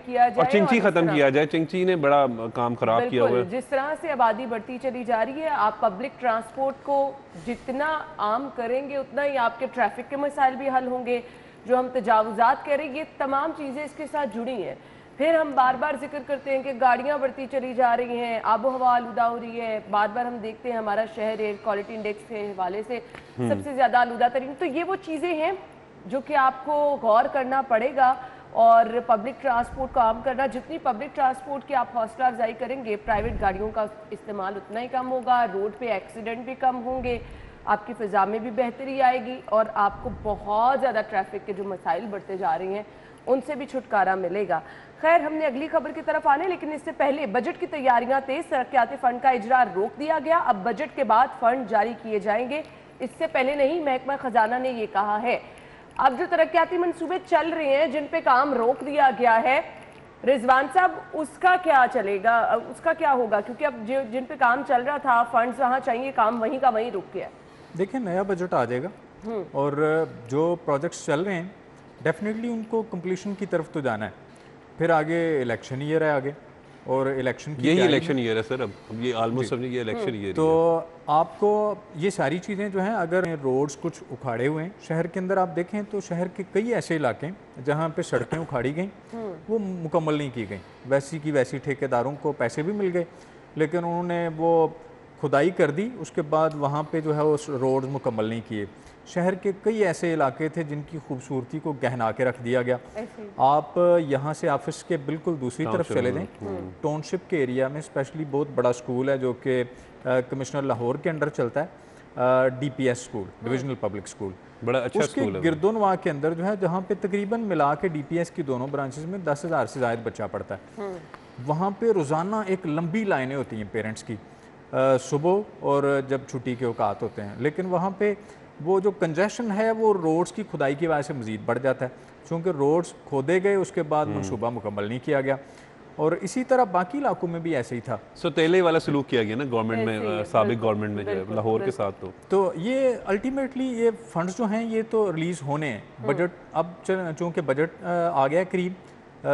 किया जाए और चिंची ख़त्म किया जाए। चिंची ने बड़ा काम खराब किया हुआ है। जिस तरह से आबादी बढ़ती चली जा रही है, आप पब्लिक ट्रांसपोर्ट को जितना आम करेंगे उतना ही आपके ट्रैफिक के मसाइल भी हल होंगे। जो हम तजावुजात कह रहे हैं, ये तमाम चीज़ें इसके साथ जुड़ी हैं। फिर हम बार बार जिक्र करते हैं कि गाड़ियां बढ़ती चली जा रही हैं, आबो हवा आलूदा हो रही है। बार बार हम देखते हैं हमारा शहर एयर क्वालिटी इंडेक्स के हवाले से सबसे ज़्यादा आलूदा तरीन। तो ये वो चीज़ें हैं जो कि आपको गौर करना पड़ेगा और पब्लिक ट्रांसपोर्ट को आम करना। जितनी पब्लिक ट्रांसपोर्ट की आप हौसला अफजाई करेंगे, प्राइवेट गाड़ियों का इस्तेमाल उतना ही कम होगा, रोड पे एक्सीडेंट भी कम होंगे। आपकी फ़िज़ा में भी बेहतरी आएगी और आपको बहुत ज़्यादा ट्रैफिक के जो मसाइल बढ़ते जा रहे हैं उनसे भी छुटकारा मिलेगा। खैर, हमने अगली खबर की तरफ आने, लेकिन इससे पहले बजट की तैयारियां तेज, तरक्याती फ़ंड का इजरा रोक दिया गया। अब बजट के बाद फ़ंड जारी किए जाएंगे, इससे पहले नहीं। महकमा ख़जाना ने ये कहा है। अब जो तरक्याती मंसूबे चल रहे हैं जिन पे काम रोक दिया गया है, रिजवान साहब, उसका क्या चलेगा, उसका क्या होगा? क्योंकि अब जो जिन पे काम चल रहा था, फंड्स वहाँ चाहिए, काम वहीं का वहीं रुक गया। देखिए, नया बजट आ जाएगा और जो प्रोजेक्ट्स चल रहे हैं डेफिनेटली उनको कंप्लीशन की तरफ तो जाना है। फिर आगे इलेक्शन ईयर है आगे, और इलेक्शन की यही इलेक्शन ईयर है सर। अब ये ऑलमोस्ट समझिए ये इलेक्शन ईयर तो आपको ये सारी चीज़ें जो हैं, अगर रोड्स कुछ उखाड़े हुए हैं शहर के अंदर, आप देखें तो शहर के कई ऐसे इलाके हैं जहाँ पे सड़कें उखाड़ी गई, वो मुकम्मल नहीं की गई। वैसी की वैसी ठेकेदारों को पैसे भी मिल गए, लेकिन उन्होंने वो खुदाई कर दी, उसके बाद वहाँ पे जो है वो रोड्स मुकम्मल नहीं किए। शहर के कई ऐसे इलाके थे जिनकी खूबसूरती को गहना के रख दिया गया। आप यहाँ से ऑफिस के बिल्कुल दूसरी तरफ चले जाएं, टाउनशिप के एरिया में स्पेशली बहुत बड़ा स्कूल है जो कि कमिश्नर लाहौर के अंडर चलता है, DPS school, divisional public school, बड़ा अच्छा स्कूल है। उसके गिरदोनवा के अंदर जो है, जहाँ पे तकरीबन मिला के DPS की दोनों ब्रांचेस में 10,000 से ज़ायद बच्चा पढ़ता है। वहाँ पे रोज़ाना एक लंबी लाइनें होती हैं पेरेंट्स की, सुबह और जब छुट्टी के औकात होते हैं। लेकिन वहाँ पे वो जो कंजेशन है वो रोड्स की खुदाई की वजह से मज़ीद बढ़ जाता है, क्योंकि रोड्स खोदे गए, उसके बाद मनसूबा मुकम्मल नहीं किया गया। और इसी तरह बाकी इलाकों में भी ऐसे ही था। सौतेले वाला सलूक किया गया ना गवर्नमेंट में, साबिक गवर्नमेंट में, जो है लाहौर के साथ। तो ये अल्टीमेटली ये फंड्स जो हैं ये तो रिलीज़ होने हैं। बजट अब चूँकि बजट आ गया करीब,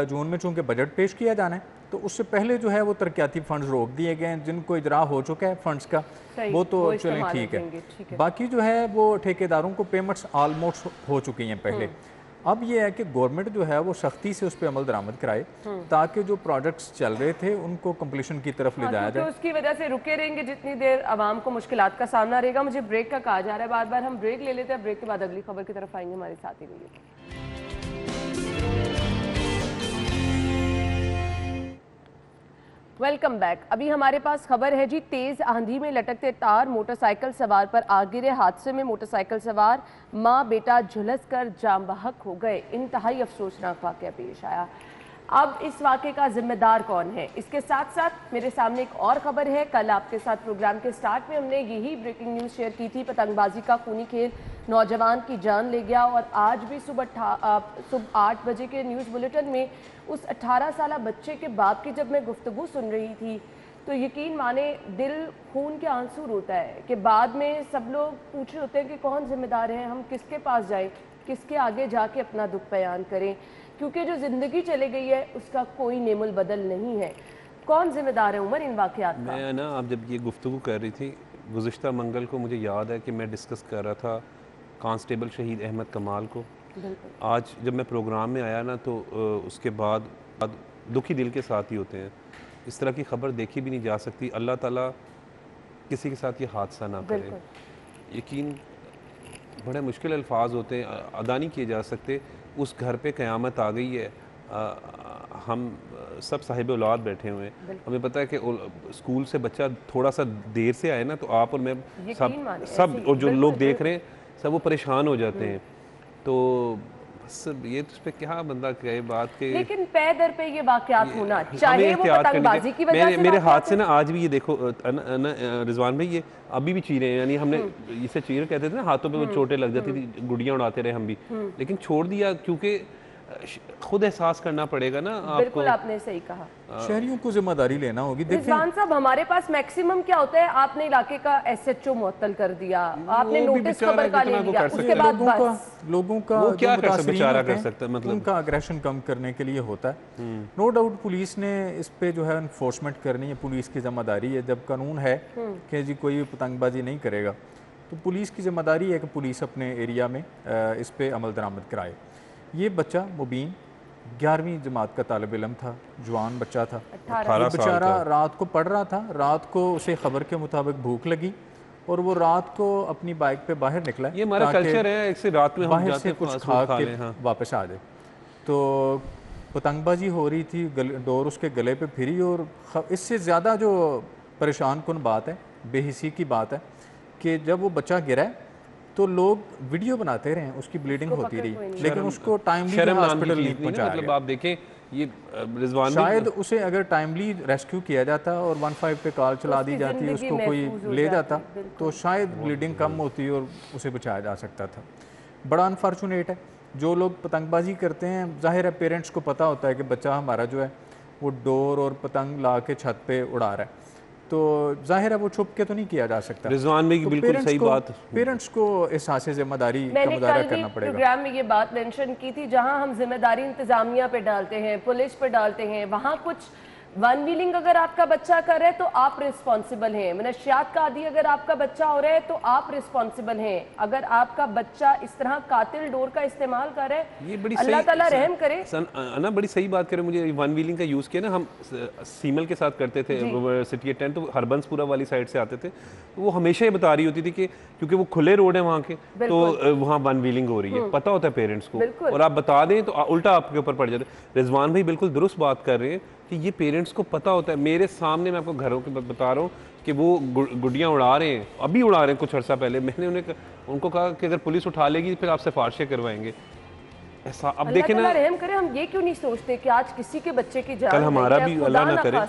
जून में चूँकि बजट पेश किया जाना है, तो उससे पहले जो है वो तरक्याती फंड्स रोक दिए गए हैं। जिनको इजरा हो चुका है फंड्स का वो तो चलें ठीक है, बाकी जो है वो ठेकेदारों को पेमेंट्स ऑलमोस्ट हो चुकी हैं पहले। अब ये है कि गवर्नमेंट जो है वो सख्ती से उस पर अमल दरामद कराए, ताकि जो प्रोजेक्ट्स चल रहे थे उनको कंप्लीशन की तरफ ले जाया जाए। उसकी वजह से रुके रहेंगे जितनी देर आवाम को मुश्किलात का सामना रहेगा। मुझे ब्रेक का कहा जा रहा है, बार बार हम ब्रेक ले लेते हैं। ब्रेक के बाद अगली खबर की तरफ आएंगे, हमारे साथ ही रहिए। Welcome back. अभी हमारे पास खबर है जी, तेज आंधी में लटकते तार मोटरसाइकिल सवार पर आ गिरे। हादसे में मोटरसाइकिल सवार मां बेटा झुलस कर जाम बहक हो गए। इंतहाई अफसोसनाक वाकया पेश आया। अब इस वाक़े का जिम्मेदार कौन है? इसके साथ साथ मेरे सामने एक और खबर है। कल आपके साथ प्रोग्राम के स्टार्ट में हमने यही ब्रेकिंग न्यूज़ शेयर की थी। पतंगबाजी का खूनी खेल नौजवान की जान ले गया, और आज भी सुबह 8 बजे के न्यूज़ बुलेटिन में उस 18 साल बच्चे के बाप की जब मैं गुफ्तगू सुन रही थी तो यकीन माने दिल खून के आंसू रोता है कि बाद में सब लोग पूछ रहे होते हैं कि कौन जिम्मेदार है, हम किसके पास जाएं, किसके आगे जाके अपना दुख बयान करें, क्योंकि जो ज़िंदगी चली गई है उसका कोई नेमुल बदल नहीं है। कौन जिम्मेदार है उमर इन वाक़यात का? मैं ना, आप जब ये गुफ्तगू कर रही थी, गुज़िश्ता मंगल को मुझे याद है कि मैं डिस्कस कर रहा था कांस्टेबल शहीद अहमद कमाल को। आज जब मैं प्रोग्राम में आया ना तो उसके बाद दुखी दिल के साथ ही होते हैं। इस तरह की खबर देखी भी नहीं जा सकती। अल्लाह ताला किसी के साथ ये हादसा ना करे। यकीन बड़े मुश्किल अल्फाज होते हैं, अदा नहीं किए जा सकते। उस घर पे क़यामत आ गई है। हम सब साहिब औलाद बैठे हुए हैं। हमें पता है कि स्कूल से बच्चा थोड़ा सा देर से आए ना तो आप और मैं सब और जो लोग देख रहे हैं सब वो परेशान हो जाते हैं। तो सब ये तो उस पर क्या बंदा कहे बात के, लेकिन पे दर पे ये वाकयात होना चाहे वो पतंगबाजी की वजह से। मेरे हाथ से ना आज भी ये देखो रिजवान भाई, ये अभी भी चीरे हैं। यानी हमने इसे चीर कहते थे ना, हाथों पे वो चोटें लग जाती थी, गुड़ियाँ उड़ाते रहे हम भी, लेकिन छोड़ दिया क्योंकि खुद एहसास करना पड़ेगा ना आपको। बिल्कुल आपने सही कहा, शहरियों को जिम्मेदारी लेना होगी। रिजवान साहब, हमारे पास मैक्सिमम क्या होता है, आपने इलाके का SHO मुअत्तल कर दिया, आपने नोटिस खबर का ले लिया, उसके बाद लोगों का वो क्या बेचारा कर सकता है, मतलब उनका अग्रेशन कम करने के लिए होता है। नो डाउट पुलिस ने इस पे जो है इन्फोर्समेंट करनी है, पुलिस की जिम्मेदारी है। जब कानून है कि जी कोई पतंगबाजी नहीं करेगा तो पुलिस की जिम्मेदारी है कि पुलिस अपने एरिया में इस पे अमल दरामद कराए। ये बच्चा मुबीन 11वीं जमात का तालिब इल्म था, जवान बच्चा था, बेचारा रात को पढ़ रहा था। रात को उसे खबर के मुताबिक भूख लगी और वो रात को अपनी बाइक पे बाहर निकला। ये हमारा कल्चर है, एक से रात में हम बाहर जाते से कुछ खा के वापस आ जाए। तो पतंगबाजी हो रही थी, डोर उसके गले पे फिरी। और इससे ज़्यादा जो परेशान कुन बात है, बेहिसी की बात है कि जब वो बच्चा गिरा है तो लोग वीडियो बनाते रहे, उसकी ब्लीडिंग होती रही, लेकिन उसको टाइमली हॉस्पिटल नहीं पहुंचाया मतलब गया। आप देखें ये रिजवान शायद उसे अगर टाइमली रेस्क्यू किया जाता और 15 पे कॉल चला दी जाती, उसको कोई ले जाता तो शायद ब्लीडिंग कम होती और उसे बचाया जा सकता था। बड़ा अनफॉर्चुनेट है। जो लोग पतंगबाजी करते हैं, जाहिर है पेरेंट्स को पता होता है कि बच्चा हमारा जो है वो डोर और पतंग ला के छत पे उड़ा रहा है, तो जाहिर है वो छुप के तो नहीं किया जा सकता। रिजवान भाई की तो बिल्कुल सही बात। पेरेंट्स को एहसास जिम्मेदारी का मैंने मुजाहरा कल भी करना पड़ेगा। प्रोग्राम में ये बात मेंशन की थी, जहां हम जिम्मेदारी इंतजामिया पे डालते हैं, पुलिस पे डालते हैं, वहां कुछ वन व्हीलिंग अगर आपका बच्चा कर रहा है तो आप रिस्पॉन्सिबल हैं। मनशियात का आदि अगर आपका बच्चा हो रहा है तो आप रिस्पॉन्सिबल हैं। अगर आपका बच्चा इस तरह कातिल डोर का इस्तेमाल कर रहा है, ये बड़ी अल्लाह ताला रहम करे। ना बड़ी सही बात करें, मुझे वन व्हीलिंग का यूज़ किया ना, हम सीमल के साथ करते थे सिटी 10, तो हरबंसपुरा वाली साइड से आते थे, तो वो हमेशा ही बता रही होती थी कि क्योंकि वो खुले रोड है वहाँ के, तो वहाँ वन व्हीलिंग हो रही है, पता होता है पेरेंट्स को, और आप बता दें तो उल्टा आपके ऊपर पड़ जाते। रिजवान भाई बिल्कुल दुरुस्त बात कर रहे हैं कि ये पेरेंट्स को पता होता है। मेरे सामने मैं आपको घरों के बता रहा हूँ कि वो गुड्डियाँ उड़ा रहे हैं, अभी उड़ा रहे हैं कुछ अर्सा पहले। मैंने उनको कहा कि अगर पुलिस उठा लेगी फिर आपसे सिफारिशें करवाएंगे। ऐसा अब देखें ना, रहम करे, हम ये क्यों नहीं सोचते कि आज किसी के बच्चे की जान कल हमारा भी अल्लाह ना करे,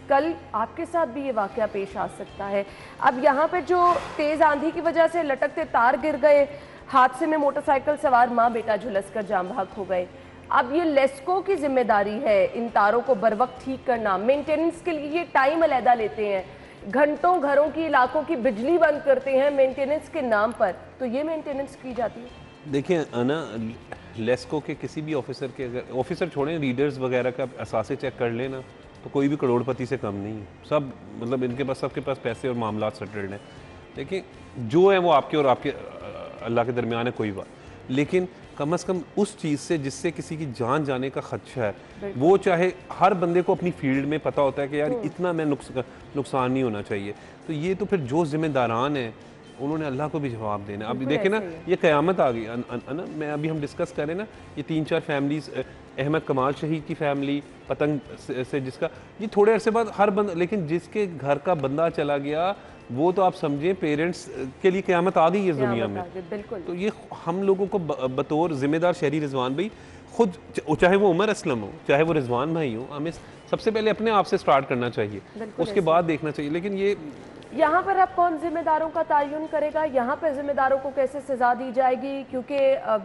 कल आपके साथ भी ये वाकया पेश आ सकता है। अब यहाँ पे जो तेज आंधी की वजह से लटकते तार गिर गए, हादसे में मोटरसाइकिल सवार माँ बेटा झुलसकर जाम बहक हो गए। अब ये लेस्को की जिम्मेदारी है इन तारों को बर वक्त ठीक करना। मेंटेनेंस के लिए ये टाइम अलहदा लेते हैं, घंटों घरों की इलाकों की बिजली बंद करते हैं मेंटेनेंस के नाम पर, तो ये मेंटेनेंस की जाती है। देखिए ना, लेस्को के किसी भी ऑफिसर के, अगर ऑफिसर छोड़ें, रीडर्स वगैरह का असासे चेक कर लेना तो कोई भी करोड़पति से कम नहीं है। सब मतलब इनके पास, सबके पास पैसे और मामला सेटल्ड हैं। देखिए जो है वो आपके और आपके अल्लाह के दरमियान है, कोई बात, लेकिन कम से कम उस चीज़ से जिससे किसी की जान जाने का खदशा है, वो चाहे हर बंदे को अपनी फील्ड में पता होता है कि यार इतना मैं नुकसान नहीं होना चाहिए, तो ये तो फिर जो जिम्मेदारान है उन्होंने अल्लाह को भी जवाब देना। अब देखे ना, ये क़यामत आ गई ना। मैं अभी हम डिस्कस करें ना, ये 3-4 फैमिलीज, अहमद कमाल शहीद की फैमिली पतंग से जिसका, ये थोड़े अरसे बाद हर बंदा, लेकिन जिसके घर का बंदा चला गया वो तो आप समझें पेरेंट्स के लिए क़यामत आ गई है दुनिया में। तो ये हम लोगों को बतौर जिम्मेदार शहरी, रिजवान भाई खुद, चाहे वो उमर असलम हो, चाहे वो रिजवान भाई हो, हमें सबसे पहले अपने आप से स्टार्ट करना चाहिए, उसके बाद देखना चाहिए। लेकिन ये यहाँ पर अब कौन जिम्मेदारों का तयन करेगा, यहाँ पर जिम्मेदारों को कैसे सजा दी जाएगी? क्योंकि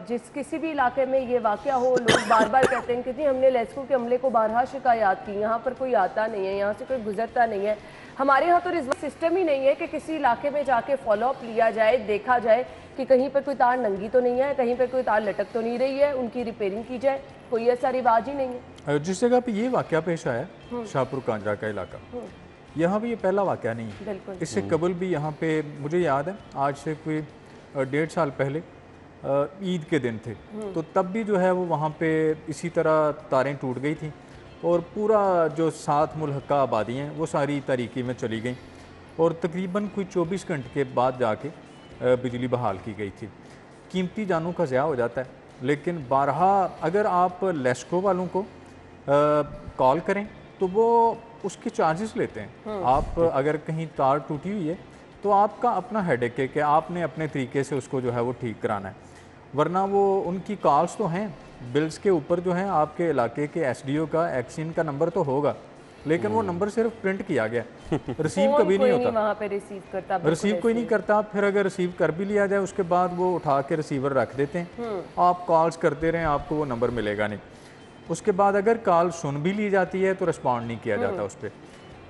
जिस किसी भी इलाके में ये वाक़या हो, लोग बार बार कहते हैं कि जी हमने लेस्को के हमले को बारहा शिकायत की, यहाँ पर कोई आता नहीं है, यहाँ से कोई गुजरता नहीं है। हमारे यहाँ तो सिस्टम ही नहीं है कि किसी इलाके में जाके फॉलोअप लिया जाए, देखा जाए कि कहीं पर कोई तार नंगी तो नहीं है, कहीं पर कोई तार लटक तो नहीं रही है, उनकी रिपेयरिंग की जाए। कोई ऐसा रिवाज ही नहीं है। जिस जगह पे ये वाक़या पेश आया, शाहपुर कांजरा का इलाका, यहाँ भी ये पहला वाक़या नहीं है। इससे कबल भी यहाँ पे मुझे याद है, आज से कोई 1.5 साल पहले ईद के दिन थे, तो तब भी जो है वो वहाँ पे इसी तरह तारें टूट गई थी और पूरा जो 7 मुल्हका आबादी हैं वो सारी तारीकी में चली गई और तकरीबन कोई 24 घंटे के बाद जाके बिजली बहाल की गई थी। कीमती जानों का ज़या हो जाता है, लेकिन बारहा अगर आप लेस्को वालों को कॉल करें तो वो उसके चार्जेस लेते हैं। आप अगर कहीं तार टूटी हुई है तो आपका अपना हेडेक है कि आपने अपने तरीके से उसको जो है वो ठीक कराना है, वरना वो उनकी कॉल्स तो हैं, बिल्स के ऊपर जो है आपके इलाके के एसडीओ का, एक्सिन का नंबर तो होगा, लेकिन वो नंबर सिर्फ प्रिंट किया गया, रिसीव कभी नहीं होता। वहाँ पे रिसीव कोई नहीं करता। फिर अगर रिसीव कर भी लिया जाए उसके बाद वो उठा के रिसीवर रख देते हैं, आप कॉल्स करते रहें, आपको वो नंबर मिलेगा नहीं। उसके बाद अगर कॉल सुन भी ली जाती है तो रिस्पॉन्ड नहीं किया जाता उस पर।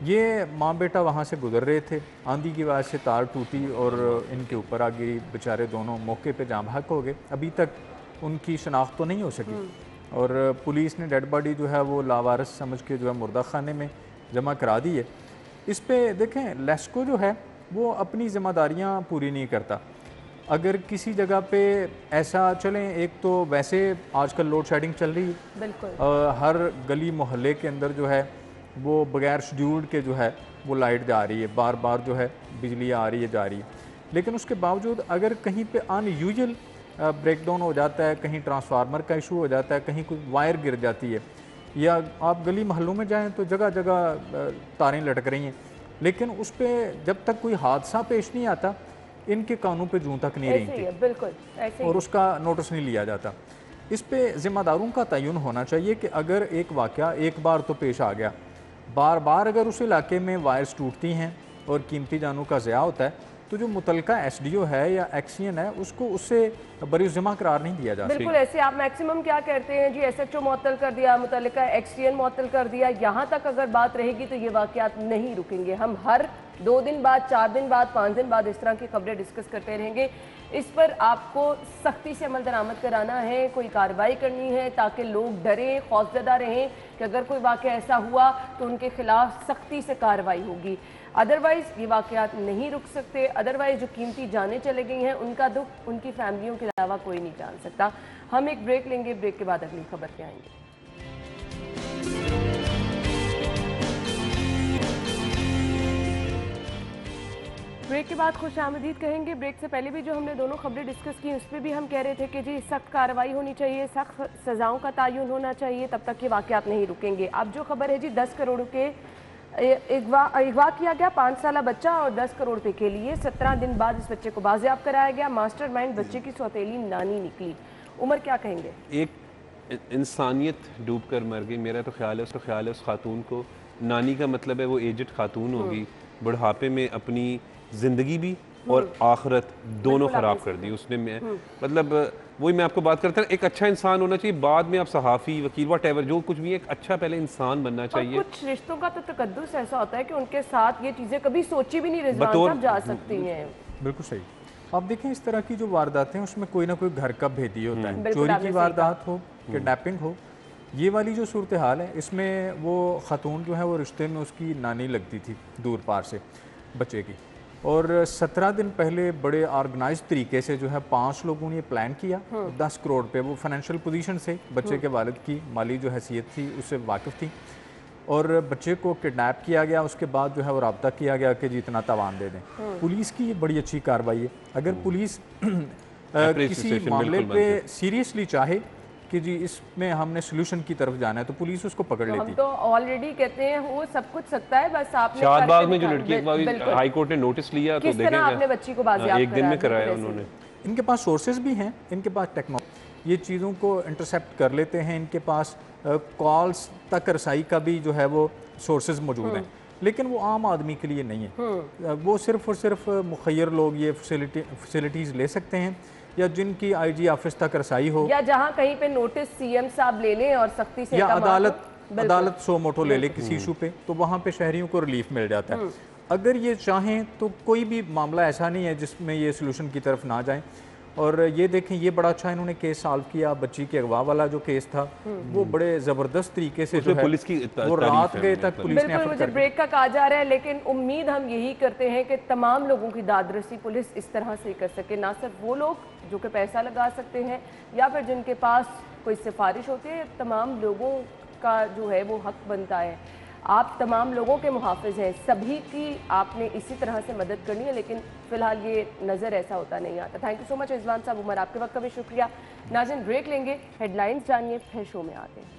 ये माँ बेटा वहाँ से गुजर रहे थे, आंधी की वजह से तार टूटी और इनके ऊपर आ गई, बेचारे दोनों मौके पे जाम बहक हो गए। अभी तक उनकी शनाख्त तो नहीं हो सकी और पुलिस ने डेड बॉडी जो है वो लावारिस समझ के जो है मुर्दा खाने में जमा करा दी है। इस पे देखें, लेस्को जो है वो अपनी ज़िम्मेदारियाँ पूरी नहीं करता। अगर किसी जगह पे ऐसा चलें, एक तो वैसे आजकल लोड शेडिंग चल रही है, बिल्कुल हर गली मोहल्ले के अंदर जो है वो बगैर शेड्यूल्ड के जो है वो लाइट जा रही है, बार बार जो है बिजली आ रही है जा रही है, लेकिन उसके बावजूद अगर कहीं पे अनयूजुअल ब्रेकडाउन हो जाता है, कहीं ट्रांसफार्मर का इशू हो जाता है, कहीं कोई वायर गिर जाती है, या आप गली महलों में जाएं तो जगह जगह तारें लटक रही हैं, लेकिन उस पर जब तक कोई हादसा पेश नहीं आता इनके कानों पे जूं तक नहीं ऐसे ही रही है, बिल्कुल ऐसे ही और उसका नोटिस नहीं लिया जाता। इस पे ज़िम्मेदारों का तयन होना चाहिए कि अगर एक वाक़या एक बार तो पेश आ गया, बार बार अगर उस इलाके में वायर्स टूटती हैं और कीमती जानों का ज़िया होता है, तो जो मुतलका SDO है या एक्सियन है उसको उससे बरीज़िम्मा करार नहीं दिया जा सकता। बिल्कुल ऐसे आप मैक्सिमम क्या कहते हैं जी, SHO मुअत्तल कर दिया, मुतल्लिका एक्सटीएन मुअत्तल कर दिया, यहाँ तक अगर बात रहेगी तो ये वाक़यात नहीं रुकेंगे। हम हर 2 दिन बाद, 4 दिन बाद, 5 दिन बाद इस तरह की खबरें डिस्कस करते रहेंगे। इस पर आपको सख्ती से अमल दरामद कराना है, कोई कार्रवाई करनी है ताकि लोग डरें, खौफजदा रहें कि अगर कोई वाक़या ऐसा हुआ तो उनके खिलाफ सख्ती से कार्रवाई होगी। अदरवाइज़ ये वाक़यात नहीं रुक सकते। अदरवाइज़ जो कीमती जानें चले गई हैं उनका दुख उनकी फैमिलियों के अलावा कोई नहीं जान सकता। हम एक ब्रेक लेंगे, ब्रेक के बाद अगली खबर पे आएंगे। ब्रेक के बाद खुश आमदीद कहेंगे। ब्रेक से पहले भी जो हमने दोनों खबरें डिस्कस की उस पर भी हम कह रहे थे कि जी सख्त कार्रवाई होनी चाहिए, सख्त सज़ाओं का तयन होना चाहिए, तब तक ये वाक़यात नहीं रुकेंगे। अब जो खबर है जी 10 करोड़ के अगवा किया गया 5 साला बच्चा और 10 करोड़ रुपए के लिए 17 दिन बाद इस बच्चे को बाजियाब कराया गया। मास्टरमाइंड बच्चे की सौतेली नानी निकली। उमर क्या कहेंगे? एक इंसानियत डूब कर मर गई। मेरा तो ख्याल है उस खातून को, नानी का मतलब है वो एजड खातून होगी, बुढ़ापे में अपनी ज़िंदगी भी और आखिरत दोनों ख़राब कर दी उसने। मतलब वही मैं आपको बात करता हूँ, एक अच्छा इंसान होना चाहिए, बाद में आप सहाफ़ी, वकील, वट जो कुछ भी, एक अच्छा पहले इंसान बनना चाहिए। कुछ रिश्तों का तो तकद्दुस ऐसा होता है कि उनके साथ ये चीज़ें कभी सोची भी नहीं रिजवान साहब जा सकती हैं। बिल्कुल सही। आप देखें इस तरह की जो वारदातें हैं उसमें कोई ना कोई घर का भेदी होता है, बिल्कुल चोरी आपने की सही वारदात हो, किडनैपिंग हो, ये वाली जो सूरत हाल है इसमें वो खातून जो है वो रिश्ते में उसकी नानी लगती थी दूर पार से बच्चे की, और 17 दिन पहले बड़े ऑर्गेनाइज तरीके से जो है 5 लोगों ने ये प्लान किया। 10 करोड़ पे वो फाइनेंशियल पोजीशन से बच्चे के वालिद की माली जो हैसियत थी उससे वाकिफ़ थी, और बच्चे को किडनैप किया गया। उसके बाद जो है वो रब्ता किया गया कि जी इतना तावान दे दें। पुलिस की ये बड़ी अच्छी कार्रवाई है। अगर पुलिस किसी मामले पे सीरियसली चाहे कि जी इसमें हमने सोल्यूशन की तरफ जाना है तो पुलिस उसको पकड़ लेती है। हम तो ऑलरेडी कहते हैं वो सब कुछ सकता है, बस आपने शाहबाग में जो लड़की हाई कोर्ट ने नोटिस लिया तो देखें आपने बच्ची को बाजियाब एक दिन में कराया उन्होंने। इनके पास सोर्सेज भी हैं, इनके पास टेक्नोलॉजी, ये चीज़ों को इंटरसेप्ट कर लेते हैं, इनके पास कॉल्स तक रसाई का भी जो है वो सोर्सेज मौजूद हैं, लेकिन वो आम आदमी के लिए नहीं है। वो सिर्फ और सिर्फ मुखय्यर लोग ये फैसिलिटीज़ ले सकते हैं, या जिनकी IG ऑफिस तक रसाई हो, या जहां कहीं पे नोटिस CM साहब ले लें और सख्ती से, या अदालत सो मोटो ले ले किसी इशू पे, तो वहाँ पे शहरियों को रिलीफ मिल जाता है। अगर ये चाहें तो कोई भी मामला ऐसा नहीं है जिसमें ये सोल्यूशन की तरफ ना जाएं। और ये देखें, ये बड़ा अच्छा इन्होंने केस सॉल्व किया। बच्ची के अगवा वाला जो केस था वो बड़े ज़बरदस्त तरीके से जो है पुलिस की वो रात गए तक पुलिस ने बिल्कुल। मुझे ब्रेक का कहा जा रहा है, लेकिन उम्मीद हम यही करते हैं कि तमाम लोगों की दादरसी पुलिस इस तरह से कर सके, ना सिर्फ वो लोग जो कि पैसा लगा सकते हैं या फिर जिनके पास कोई सिफारिश होती है, तमाम लोगों का जो है वो हक बनता है। आप तमाम लोगों के मुहाफ़िज़ हैं, सभी की आपने इसी तरह से मदद करनी है, लेकिन फ़िलहाल ये नज़र ऐसा होता नहीं आता। Thank you so much Rizwan साहब, उमर आपके वक्त का भी शुक्रिया। नाज़रीन ब्रेक लेंगे, हेडलाइंस जानिए, फिर शो में आते हैं।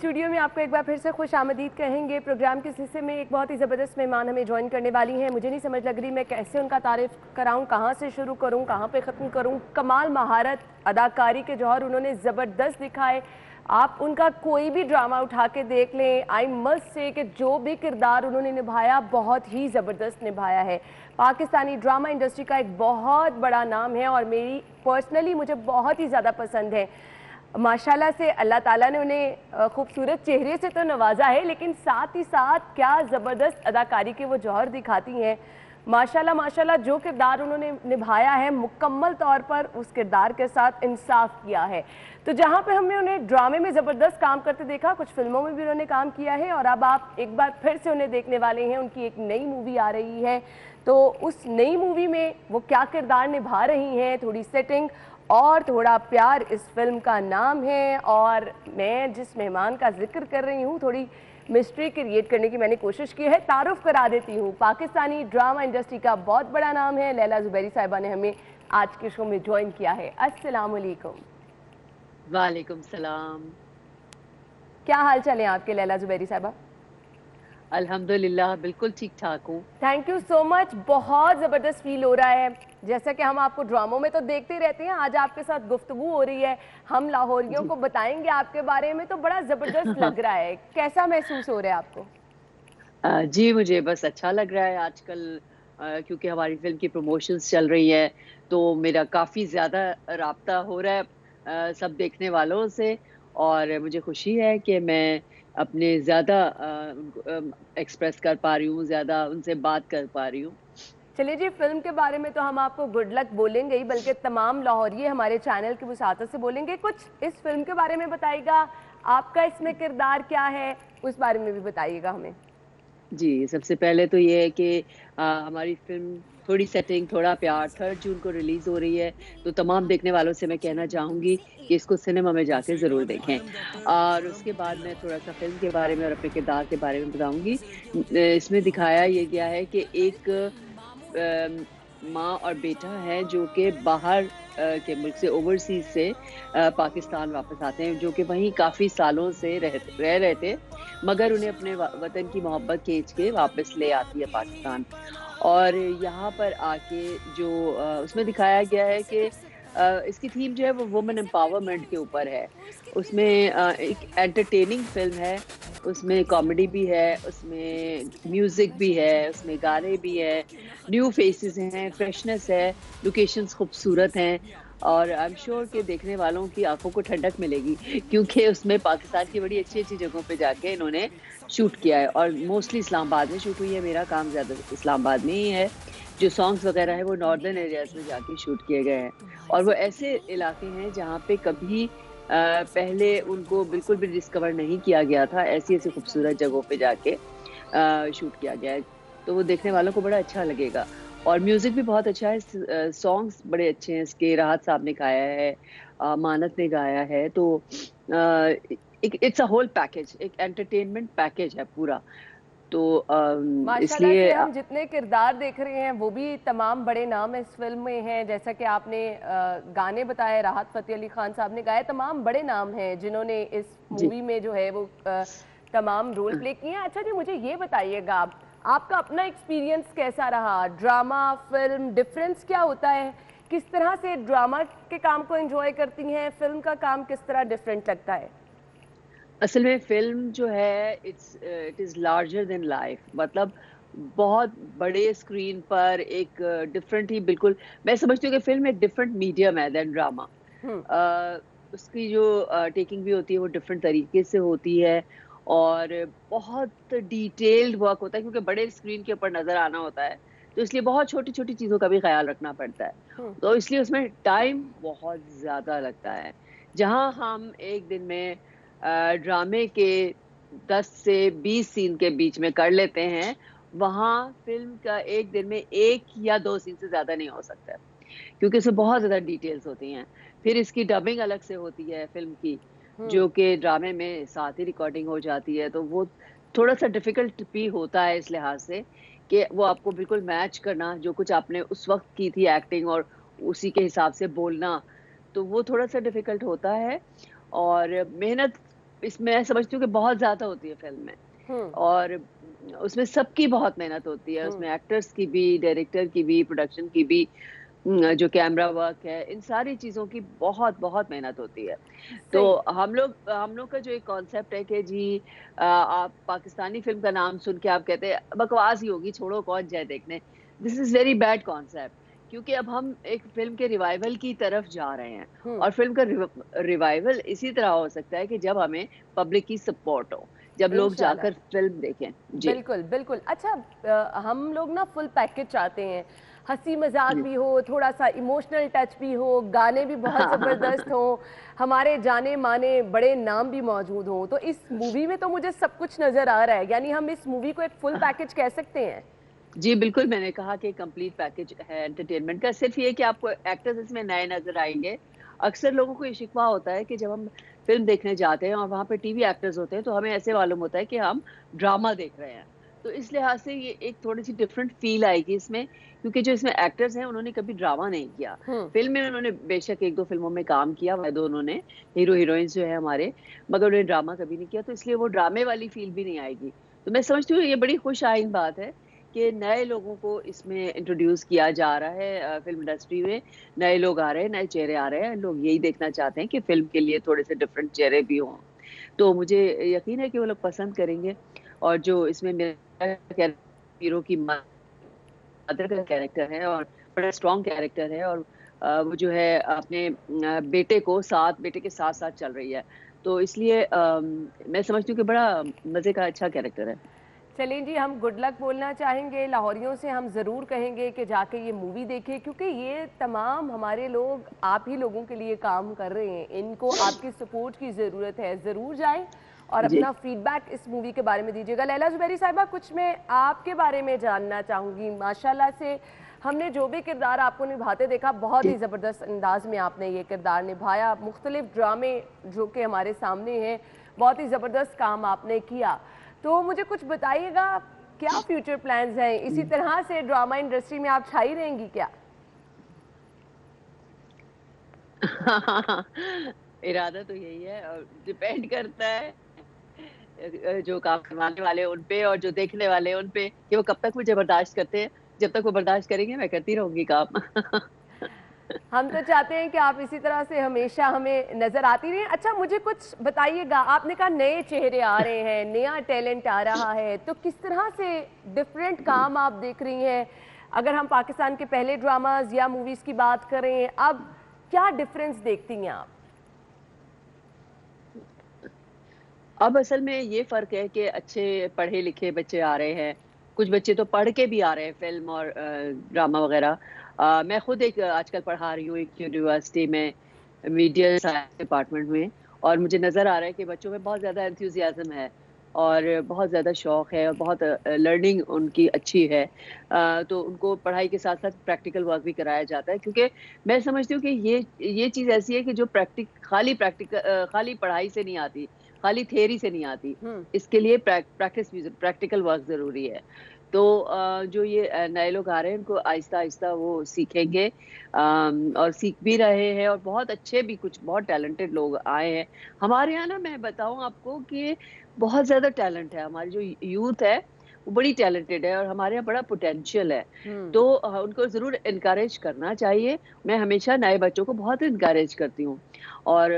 स्टूडियो में आपको एक बार फिर से खुश आमदीद कहेंगे। प्रोग्राम के इस हिस्से में एक बहुत ही ज़बरदस्त मेहमान हमें ज्वाइन करने वाली हैं। मुझे नहीं समझ लग रही मैं कैसे उनका तारीफ़ कराऊं, कहां से शुरू करूं, कहां पे ख़त्म करूं। कमाल महारत, अदाकारी के जौहर उन्होंने ज़बरदस्त दिखाए। आप उनका कोई भी ड्रामा उठा के देख लें, आई मस्ट से कि जो भी किरदार उन्होंने निभाया बहुत ही ज़बरदस्त निभाया है। पाकिस्तानी ड्रामा इंडस्ट्री का एक बहुत बड़ा नाम है और मेरी पर्सनली मुझे बहुत ही ज़्यादा पसंद है। माशाल्लाह से अल्लाह ताला ने उन्हें खूबसूरत चेहरे से तो नवाजा है, लेकिन साथ ही साथ क्या ज़बरदस्त अदाकारी के वो जौहर दिखाती हैं। माशाल्लाह माशाल्लाह, जो किरदार उन्होंने निभाया है मुकम्मल तौर पर उस किरदार के साथ इंसाफ किया है। तो जहाँ पे हमने उन्हें ड्रामे में ज़बरदस्त काम करते देखा, कुछ फिल्मों में भी उन्होंने काम किया है और अब आप एक बार फिर से उन्हें देखने वाले हैं। उनकी एक नई मूवी आ रही है, तो उस नई मूवी में वो क्या किरदार निभा रही हैं, थोड़ी सेटिंग और थोड़ा प्यार इस फिल्म का नाम है। और मैं जिस मेहमान का जिक्र कर रही हूँ, थोड़ी मिस्ट्री क्रिएट करने की मैंने कोशिश की है। तारुफ करा देती हूँ, पाकिस्तानी ड्रामा इंडस्ट्री का बहुत बड़ा नाम है, लैला ज़ुबैरी साहिबा ने हमें आज के शो में ज्वाइन किया है। अस्सलाम वालेकुम। वालेकुम सलाम। क्या हाल चाल है आपके लैला ज़ुबैरी साहिबा? अल्हम्दुलिल्लाह बिल्कुल ठीक ठाक हूँ। Thank you so much. बहुत ज़बरदस्त फील हो रहा है। जैसा कि हम आपको ड्रामों में तो देखते रहते हैं, आज आपके साथ गुफ्तगू हो रही है, हम लाहौरियों जी। को बताएंगे आपके बारे में, तो बड़ा ज़बरदस्त लग रहा है। कैसा महसूस हो रहा है आपको? जी, मुझे बस अच्छा लग रहा है आजकल, क्योंकि हमारी फ़िल्म की प्रमोशंस चल रही है, तो मेरा काफ़ी ज़्यादा राब्ता हो रहा है सब देखने वालों से, और मुझे खुशी है कि मैं अपने ज़्यादा उनको एक्सप्रेस कर पा रही हूँ, ज़्यादा उनसे बात कर पा रही हूँ। चलिए जी, फिल्म के बारे में तो हम आपको गुड लक बोलेंगे ही, बल्कि तमाम लाहौरिये हमारे चैनल की वसातत से बोलेंगे। कुछ इस फिल्म के बारे में बताइएगा, आपका इसमें किरदार क्या है, उस बारे में भी बताइएगा हमें। जी, सबसे पहले तो ये है कि हमारी फ़िल्म थोड़ी सेटिंग, थोड़ा प्यार 3 जून को रिलीज़ हो रही है, तो तमाम देखने वालों से मैं कहना चाहूँगी कि इसको सिनेमा में जाके ज़रूर देखें। और उसके बाद मैं थोड़ा-सा फ़िल्म के बारे में और अपने किरदार के बारे में बताऊँगी। इसमें दिखाया ये गया है कि एक माँ और बेटा है जो कि बाहर के मुल्क से, ओवरसीज़ से पाकिस्तान वापस आते हैं, जो कि वहीं काफ़ी सालों से रह रहे थे, मगर उन्हें अपने वतन की मोहब्बत खींच के वापस ले आती है पाकिस्तान। और यहाँ पर आके जो उसमें दिखाया गया है कि इसकी थीम जो है वो वुमेन एम्पावरमेंट के ऊपर है। उसमें एक एंटरटेनिंग फ़िल्म है, उसमें कॉमेडी भी है, उसमें म्यूज़िक भी है, उसमें गाने भी हैं, न्यू फेसेस हैं, फ्रेशनेस है, लोकेशंस खूबसूरत हैं, और आई एम श्योर कि देखने वालों की आँखों को ठंडक मिलेगी, क्योंकि उसमें पाकिस्तान की बड़ी अच्छी-अच्छी जगहों पे जाके इन्होंने शूट किया है, और मोस्टली इस्लामाबाद में शूट हुई है। मेरा काम ज़्यादा इस्लामाबाद में ही है। जो सॉन्ग्स वगैरह हैं वो नॉर्दर्न एरियाज़ में जाके शूट किए गए हैं, और वो ऐसे इलाके हैं जहाँ पे कभी पहले उनको बिल्कुल भी डिस्कवर नहीं किया गया था। ऐसी-ऐसी खूबसूरत जगहों पे जाके शूट किया गया है। तो वो देखने वालों को बड़ा अच्छा लगेगा, और म्यूज़िक भी बहुत अच्छा है। सॉन्ग्स बड़े अच्छे हैं इसके, राहत साहब ने गाया है, मानत ने गाया है, तो एक इट्स अ होल पैकेज, एक एंटरटेनमेंट पैकेज है पूरा। तो माशाल्लाह इसलिए से हम जितने किरदार देख रहे हैं वो भी तमाम बड़े नाम इस फिल्म में हैं। जैसा कि आपने गाने बताए, राहत फ़तेह अली खान साहब ने गाए, तमाम बड़े नाम हैं जिन्होंने इस जी। मूवी में जो है वो तमाम रोल प्ले किए हैं। अच्छा जी, मुझे ये बताइएगा, आपका अपना एक्सपीरियंस कैसा रहा? ड्रामा, फिल्म, डिफरेंस क्या होता है? किस तरह से ड्रामा के काम को एंजॉय करती हैं, फिल्म का काम किस तरह डिफरेंट लगता है? असल में फ़िल्म जो है it is larger than life, मतलब बहुत बड़े स्क्रीन पर एक डिफरेंट ही, बिल्कुल मैं समझती हूँ कि फ़िल्म एक डिफरेंट मीडियम है देन ड्रामा। हम्म। उसकी जो टेकिंग भी होती है वो डिफरेंट तरीके से होती है, और बहुत डिटेल्ड वर्क होता है, क्योंकि बड़े स्क्रीन के ऊपर नज़र आना होता है, तो इसलिए बहुत छोटी-छोटी चीज़ों का भी ख़्याल रखना पड़ता है। हम्म। तो इसलिए उसमें टाइम बहुत ज़्यादा लगता है। जहाँ हम एक दिन में ड्रामे के 10 से 20 सीन के बीच में कर लेते हैं, वहाँ फ़िल्म का एक दिन में 1 या 2 सीन से ज़्यादा नहीं हो सकता है, क्योंकि उसमें बहुत ज़्यादा डिटेल्स होती हैं। फिर इसकी डबिंग अलग से होती है फ़िल्म की, हम्म। जो कि ड्रामे में साथ ही रिकॉर्डिंग हो जाती है, तो वो थोड़ा-सा डिफ़िकल्ट भी होता है इस लिहाज़ से कि वो आपको बिल्कुल मैच करना, जो कुछ आपने उस वक़्त की थी एक्टिंग और उसी के हिसाब से बोलना, तो वो थोड़ा-सा डिफ़िकल्ट होता है, और मेहनत इसमें मैं समझती हूँ कि बहुत ज़्यादा होती है फ़िल्म में, हम्म। और उसमें सबकी बहुत मेहनत होती है, हम्म। उसमें एक्टर्स की भी, डायरेक्टर की भी, प्रोडक्शन की भी, जो कैमरा वर्क है, इन सारी चीज़ों की बहुत-बहुत मेहनत होती है। तो सही। हम लोग का जो एक कॉन्सेप्ट है कि जी आप पाकिस्तानी फ़िल्म का नाम सुन के आप कहते हैं बकवास ही होगी, छोड़ो कौन जाए देखने। This is very bad concept, क्योंकि अब हम एक फ़िल्म के रिवाइवल की तरफ जा रहे हैं, हम्म। और फ़िल्म का रिवाइवल इसी तरह हो सकता है कि जब हमें पब्लिक की सपोर्ट हो, जब लोग इंशाल्लाह। जाकर फ़िल्म देखें। जी, बिल्कुल, बिल्कुल। अच्छा, हम लोग ना फुल पैकेज चाहते हैं, हँसी मज़ाक जी। भी हो, थोड़ा-सा इमोशनल टच भी हो, गाने भी बहुत हाँ, हाँ, ज़बरदस्त हाँ। हों, हमारे जाने-माने बड़े नाम भी मौजूद हों। तो इस मूवी में तो मुझे सब कुछ नज़र आ रहा है, यानी हम इस मूवी को एक फुल पैकेज कह सकते हैं? जी, बिल्कुल, मैंने कहा कि कंप्लीट पैकेज है एंटरटेनमेंट का। सिर्फ़ ये कि आपको एक्टर्स इसमें नए नज़र आएँगे। अक्सर लोगों को ये शिकवा होता है कि जब हम फ़िल्म देखने जाते हैं और वहाँ पे टीवी एक्टर्स होते हैं, तो हमें ऐसे मालूम होता है कि हम ड्रामा देख रहे हैं। तो इस लिहाज़ से ये एक थोड़ी-सी डिफरेंट फ़ील आएगी इसमें, क्योंकि जो इसमें एक्टर्स हैं, उन्होंने कभी ड्रामा नहीं किया। हुँ। फ़िल्म में उन्होंने बेशक 1-2 फ़िल्मों में काम किया, वह दोनों ने, हीरो-हीरोइन्स जो हैं हमारे, मगर उन्होंने ड्रामा कभी नहीं किया, तो इसलिए वो ड्रामे वाली फ़ील भी नहीं आएगी। तो मैं समझती हूँ ये बड़ी खुश आइन बात है कि नए लोगों को इसमें इंट्रोड्यूस किया जा रहा है, फ़िल्म इंडस्ट्री में नए लोग आ रहे हैं, नए चेहरे आ रहे हैं। लोग यही देखना चाहते हैं कि फ़िल्म के लिए थोड़े से डिफरेंट चेहरे भी हों। तो मुझे यकीन है कि वो लोग पसंद करेंगे, और जो इसमें मेरा हीरो की मदर का कैरेक्टर है और बड़ा स्ट्रॉन्ग कैरेक्टर है, और वो जो है अपने बेटे के साथ-साथ चल रही है। तो इसलिए मैं समझती हूँ कि बड़ा मज़े का अच्छा कैरेक्टर है। चलें जी, हम गुड लक बोलना चाहेंगे लाहौरियों से। हम ज़रूर कहेंगे कि जाके ये मूवी देखें, क्योंकि ये तमाम हमारे लोग आप ही लोगों के लिए काम कर रहे हैं। इनको आपकी सपोर्ट की ज़रूरत है। ज़रूर जाएं और जी। अपना फीडबैक इस मूवी के बारे में दीजिएगा। लैला ज़ुबैरी साहिबा, कुछ मैं आपके बारे में जानना चाहूँगी। माशाल्लाह से हमने जो भी किरदार आपको निभाते देखा, बहुत ही ज़बरदस्त अंदाज में आपने ये किरदार निभाया। मुख्तलिफ ड्रामे जो कि हमारे सामने हैं, बहुत ही ज़बरदस्त काम आपने किया। तो मुझे कुछ बताइएगा, क्या फ्यूचर प्लान्स हैं? इसी तरह से ड्रामा इंडस्ट्री में आप छाई रहेंगी क्या? इरादा तो यही है, और डिपेंड करता है जो काम करवाने वाले हैं उन पे और जो देखने वाले हैं उन पे, कि वो कब तक मुझे बर्दाश्त करते हैं। जब तक वो बर्दाश्त करेंगे मैं करती रहूँगी काम। हम तो चाहते हैं कि आप इसी तरह से हमेशा हमें नज़र आती रहें। अच्छा, मुझे कुछ बताइएगा, आपने कहा नए चेहरे आ रहे हैं, नया टैलेंट आ रहा है, तो किस तरह से डिफरेंट काम आप देख रही हैं? अगर हम पाकिस्तान के पहले ड्रामाज या मूवीज़ की बात करें, अब क्या डिफरेंस देखती हैं आप? अब असल में ये फ़र्क है कि अच्छे पढ़े-लिखे बच्चे आ रहे हैं। कुछ बच्चे तो पढ़ के भी आ रहे हैं फ़िल्म और ड्रामा वग़ैरह। मैं खुद एक आजकल पढ़ा रही हूँ एक यूनिवर्सिटी में, मीडिया साइंस डिपार्टमेंट में, और मुझे नज़र आ रहा है कि बच्चों में बहुत ज़्यादा एंथुसियाज़्म है और बहुत ज़्यादा शौक़ है और बहुत लर्निंग उनकी अच्छी है। तो उनको पढ़ाई के साथ-साथ प्रैक्टिकल वर्क भी कराया जाता है, क्योंकि मैं समझती हूँ कि ये चीज़ ऐसी है कि जो खाली पढ़ाई से नहीं आती, खाली थियरी से नहीं आती। इसके लिए प्रैक्टिकल वर्क ज़रूरी है। तो जो ये नए लोग आ रहे हैं उनको आहिस्ता-आहिस्ता वो सीखेंगे, और सीख भी रहे हैं, और बहुत अच्छे भी कुछ बहुत टैलेंटेड लोग आए हैं। हमारे यहाँ ना, मैं बताऊँ आपको कि बहुत ज़्यादा टैलेंट है। हमारी जो यूथ है वो बड़ी टैलेंटेड है और हमारे यहाँ बड़ा पोटेंशियल है। तो उनको ज़रूर एनकरेज करना चाहिए। मैं हमेशा नए बच्चों को बहुत एनकरेज करती हूँ, और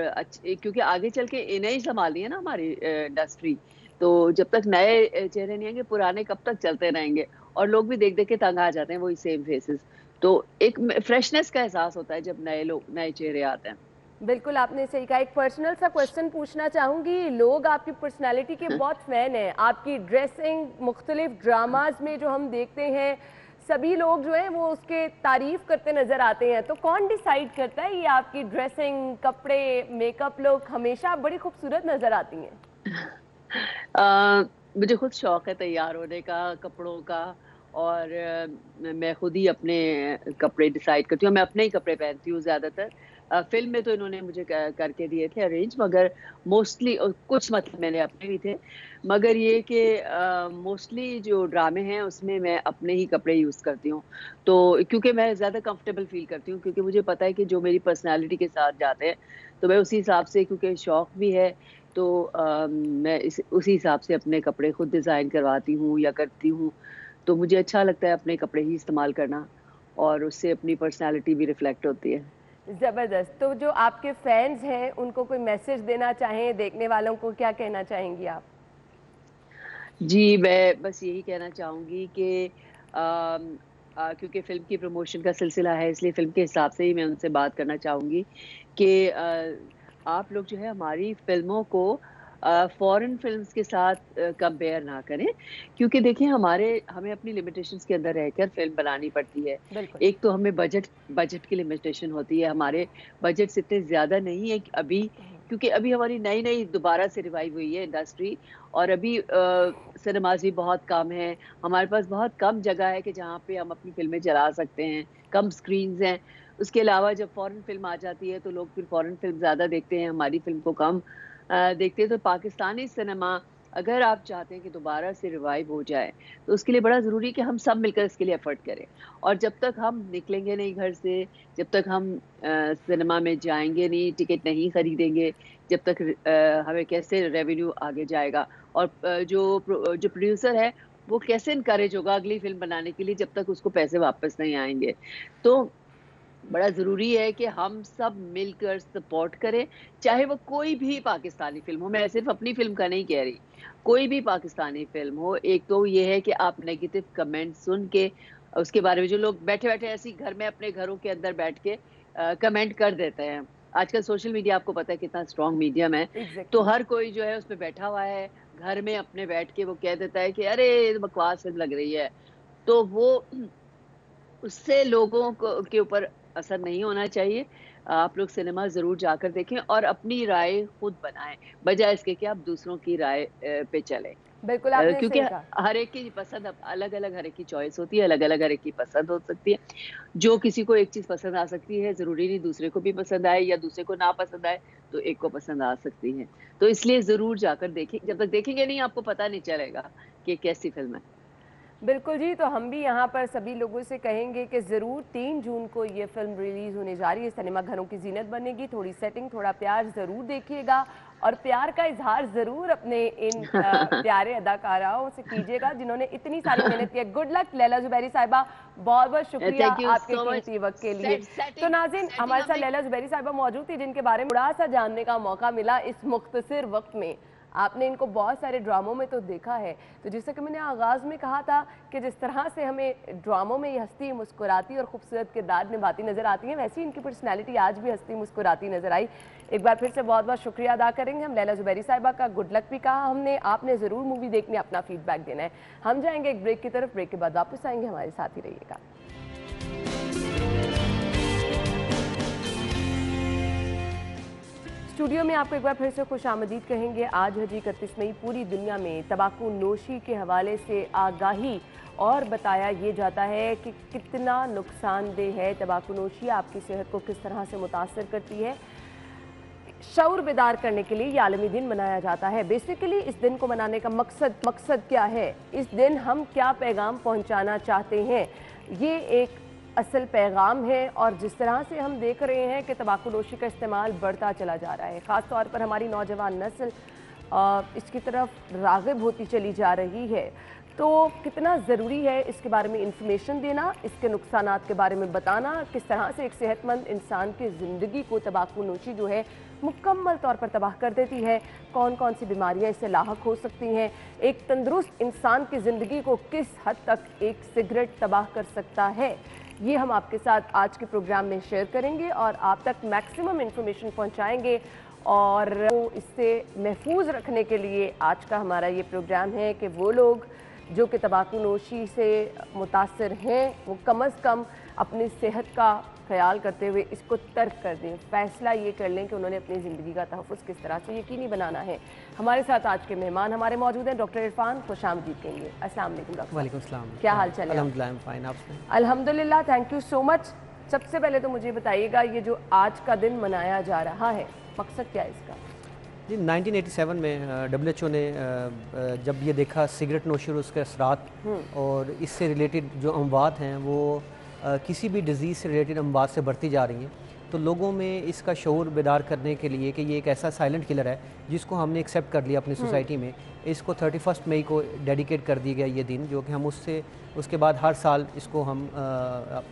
क्योंकि आगे चल के इन्हें ही सँभालनी है ना हमारी इंडस्ट्री। तो जब तक नए चेहरे नहीं आएँगे, पुराने कब तक चलते रहेंगे, और लोग भी देख-देख के तंग आ जाते हैं वही सेम फेसेस। तो एक फ्रेशनेस का एहसास होता है जब नए चेहरे आते हैं। बिल्कुल, आपने सही कहा। एक पर्सनल सा क्वेश्चन पूछना चाहूँगी। लोग आपकी पर्सनैलिटी के बहुत फ़ैन हैं। आपकी ड्रेसिंग, मुख्तलिफ ड्रामाज़ में जो हम देखते हैं, सभी लोग जो हैं वो उसके तारीफ़ करते नज़र आते हैं। तो कौन डिसाइड करता है ये आपकी ड्रेसिंग, कपड़े, मेकअप लुक? हमेशा आप बड़ी खूबसूरत नज़र आती हैं। मुझे खुद शौक है तैयार होने का, कपड़ों का, और मैं खुद ही अपने कपड़े डिसाइड करती हूँ। मैं अपने ही कपड़े पहनती हूँ ज़्यादातर। फ़िल्म में तो इन्होंने मुझे करके दिए थे अरेंज, मगर मोस्टली कुछ मतलब मैंने अपने भी थे, मगर ये कि मोस्टली जो ड्रामे हैं उसमें मैं अपने ही कपड़े यूज़ करती हूँ। तो क्योंकि मैं ज़्यादा कंफर्टेबल फ़ील करती हूँ, क्योंकि मुझे पता है कि जो मेरी पर्सनैलिटी के साथ जाते हैं, तो मैं उसी हिसाब से, क्योंकि शौक भी है, तो मैं उसी हिसाब से अपने कपड़े खुद डिज़ाइन करवाती हूँ या करती हूँ। तो मुझे अच्छा लगता है अपने कपड़े ही इस्तेमाल करना, और उससे अपनी पर्सनैलिटी भी रिफ्लेक्ट होती है। ज़बरदस्त। तो जो आपके फैन्स हैं, उनको कोई मैसेज देना चाहें, देखने वालों को क्या कहना चाहेंगी आप? जी, मैं बस यही कहना चाहूँगी कि क्योंकि फ़िल्म की प्रमोशन का सिलसिला है, इसलिए फ़िल्म के हिसाब से ही मैं उनसे बात करना चाहूँगी कि आप लोग जो है हमारी फ़िल्मों को फ़ॉरेन फ़िल्म्स के साथ कंपेयर ना करें, क्योंकि देखिए हमें अपनी लिमिटेशंस के अंदर रहकर फ़िल्म बनानी पड़ती है। बिल्कुल। एक तो हमें बजट की लिमिटेशन होती है, हमारे बजट्स इतने ज़्यादा नहीं है कि अभी, क्योंकि अभी हमारी नई-नई दोबारा से रिवाइव हुई है इंडस्ट्री, और अभी सिनेमाज़ भी बहुत कम हैं। हमारे पास बहुत कम जगह है कि जहाँ पे हम अपनी फ़िल्में चला सकते हैं, कम स्क्रीन्स हैं। उसके अलावा जब फ़ॉरेन फ़िल्म आ जाती है, तो लोग फिर फ़ॉरेन फ़िल्म ज़्यादा देखते हैं, हमारी फ़िल्म को कम देखते हैं। तो पाकिस्तानी सिनेमा अगर आप चाहते हैं कि दोबारा से रिवाइव हो जाए, तो उसके लिए बड़ा ज़रूरी है कि हम सब मिलकर इसके लिए एफ़र्ट करें। और जब तक हम निकलेंगे नहीं घर से, जब तक हम सिनेमा में जाएँगे नहीं, टिकट नहीं खरीदेंगे, जब तक हमें कैसे रेवेन्यू आगे जाएगा, और जो प्रोड्यूसर है वो कैसे इनकरेज होगा अगली फिल्म बनाने के लिए जब तक उसको पैसे वापस नहीं आएंगे। तो बड़ा ज़रूरी है कि हम सब मिलकर सपोर्ट करें, चाहे वो कोई भी पाकिस्तानी फ़िल्म हो। मैं सिर्फ़ अपनी फ़िल्म का नहीं कह रही, कोई भी पाकिस्तानी फ़िल्म हो। एक तो ये है कि आप नेगेटिव कमेंट सुन के उसके बारे में, जो लोग बैठे-बैठे ऐसे ही घर में अपने घरों के अंदर बैठ के कमेंट कर देते हैं। आजकल सोशल मीडिया आपको पता है कितना स्ट्रॉन्ग मीडियम है, तो हर कोई जो है उसपे बैठा हुआ है, घर में अपने बैठ के वो कह देता है कि अरे बकवास फ़िल्म लग रही है। तो वो उससे लोगों को के ऊपर असर नहीं होना चाहिए। आप लोग सिनेमा ज़रूर जाकर देखें और अपनी राय खुद बनाएँ, बजाय इसके कि आप दूसरों की राय पे चलें। बिल्कुल आपने क्योंकि सही कहा। हर एक की पसंद अब अलग-अलग, हर एक की चॉइस होती है, अलग-अलग हर एक की पसंद हो सकती है। जो किसी को एक चीज़ पसंद आ सकती है, ज़रूरी नहीं दूसरे को भी पसंद आए, या दूसरे को ना पसंद आए, तो एक को पसंद आ सकती है। तो इसलिए ज़रूर जाकर देखें, जब तक देखेंगे नहीं आपको पता नहीं चलेगा कि कैसी फ़िल्म है। बिल्कुल जी, तो हम भी यहाँ पर सभी लोगों से कहेंगे कि ज़रूर 3 जून को ये फिल्म रिलीज़ होने जा रही है। सिनेमा घरों की जीनत बनेगी, थोड़ी सेटिंग, थोड़ा प्यार ज़रूर देखिएगा और प्यार का इजहार ज़रूर अपने इन प्यारे अदाकाराओं से कीजिएगा जिन्होंने इतनी सारी मेहनत की है। गुड लक लैला ज़ुबैरी साहिबा, बहुत-बहुत शुक्रिया आपके कीमती वक्त के लिए। तो नाज़रीन, हमारे साथ लैला ज़ुबैरी साहिबा मौजूद थी जिनके बारे में थोड़ा सा जानने का मौका मिला इस मुख्तसर वक्त में। आपने इनको बहुत सारे ड्रामों में तो देखा है, तो जैसे कि मैंने आगाज़ में कहा था कि जिस तरह से हमें ड्रामों में ये हंसती मुस्कुराती और खूबसूरत किरदार निभाती नज़र आती हैं, वैसे ही इनकी पर्सनैलिटी आज भी हंसती मुस्कुराती नज़र आई। एक बार फिर से बहुत बहुत शुक्रिया अदा करेंगे हम लैला ज़ुबैरी साहिबा का। गुड लक भी कहा हमने, आपने ज़रूर मूवी देखनी, अपना फीडबैक देना है। हम जाएंगे एक ब्रेक की तरफ, ब्रेक के बाद वापस आएंगे, हमारे साथ ही रहिएगा। स्टूडियो में आपको एक बार फिर से खुशामदीद कहेंगे। आज है जी 31 मई, पूरी दुनिया में तंबाकू नोशी के हवाले से आगाही और बताया ये जाता है कि कितना नुकसानदेह है तंबाकू नोशी, आपकी सेहत को किस तरह से मुतासर करती है। शऊर बेदार करने के लिए ये आलमी दिन मनाया जाता है। बेसिकली इस दिन को मनाने का मकसद क्या है, इस दिन हम क्या पैगाम पहुंचाना चाहते हैं, ये एक असल पैगाम है। और जिस तरह से हम देख रहे हैं कि तंबाकू नोशी का इस्तेमाल बढ़ता चला जा रहा है, ख़ास तौर पर हमारी नौजवान नस्ल इसकी तरफ राग़िब होती चली जा रही है, तो कितना ज़रूरी है इसके बारे में इंफॉर्मेशन देना, इसके नुकसानात के बारे में बताना, किस तरह से एक सेहतमंद इंसान की ज़िंदगी को तंबाकू नोशी जो है मुकम्मल तौर पर तबाह कर देती है, कौन कौन सी बीमारियां इससे लाहक हो सकती हैं, एक तंदुरुस्त इंसान की ज़िंदगी को किस हद तक एक सिगरेट तबाह कर सकता है, ये हम आपके साथ आज के प्रोग्राम में शेयर करेंगे और आप तक मैक्सिमम इंफॉर्मेशन पहुंचाएंगे। और इससे महफूज रखने के लिए आज का हमारा ये प्रोग्राम है कि वो लोग जो कि तंबाकू नोशी से मुतासर हैं वो कम अज़ कम अपनी सेहत का ख्याल करते हुए इसको तर्क कर दें, फ़ैसला ये कर लें कि उन्होंने अपनी ज़िंदगी का तहफ़्फ़ुज़ किस तरह से यकीनी बनाना है। हमारे साथ आज के मेहमान हमारे मौजूद हैं डॉक्टर इरफान, खुशामदीद कहेंगे। अस्सलाम वालेकुम डॉक्टर। वालेकुम सलाम। क्या हाल चाल है? अल्हम्दुलिल्लाह फाइन। आपसे? अल्हम्दुलिल्लाह, थैंक यू सो मच। सबसे पहले तो मुझे बताइएगा ये जो आज का दिन मनाया जा रहा है, मकसद क्या है इसका? जी 1987 में WHO ने जब ये देखा सिगरेट नोशी और उसके असरात और इससे रिलेटेड जो अमवात हैं वो किसी भी डिज़ीज़ से रिलेटेड अमवात से बढ़ती जा रही हैं, तो लोगों में इसका शऊर बेदार करने के लिए कि ये एक ऐसा साइलेंट किलर है जिसको हमने एक्सेप्ट कर लिया अपनी सोसाइटी में, इसको 31 मई को डेडिकेट कर दिया गया ये दिन, जो कि हम उसके बाद हर साल इसको हम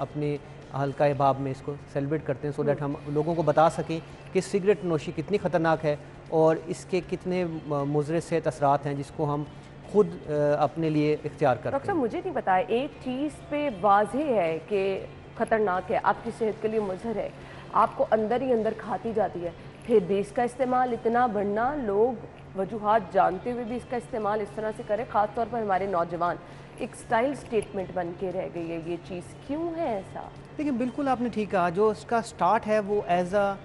अपने हल्का अहबाब में इसको सेलिब्रेट करते हैं, सो दैट हम लोगों को बता सकें कि सिगरेट नोशी कितनी ख़तरनाक है और इसके कितने मुज़र सेहत असरात हैं जिसको हम खुद अपने लिए इख्तियार करते हैं। डॉक्टर मुझे नहीं पता, एक चीज़ पे वाज़ेह है कि ख़तरनाक है, आपकी सेहत के लिए मुज़र है, आपको अंदर ही अंदर खाती जाती है, फिर भी इसका इस्तेमाल इतना बढ़ना, लोग वजूहात जानते हुए भी इसका इस्तेमाल इस तरह से करें, ख़ास तौर पर हमारे नौजवान, एक स्टाइल स्टेटमेंट बन के रह गई है ये चीज़, क्यों है ऐसा? देखिए बिल्कुल आपने ठीक कहा, जो इसका स्टार्ट है वो एज अ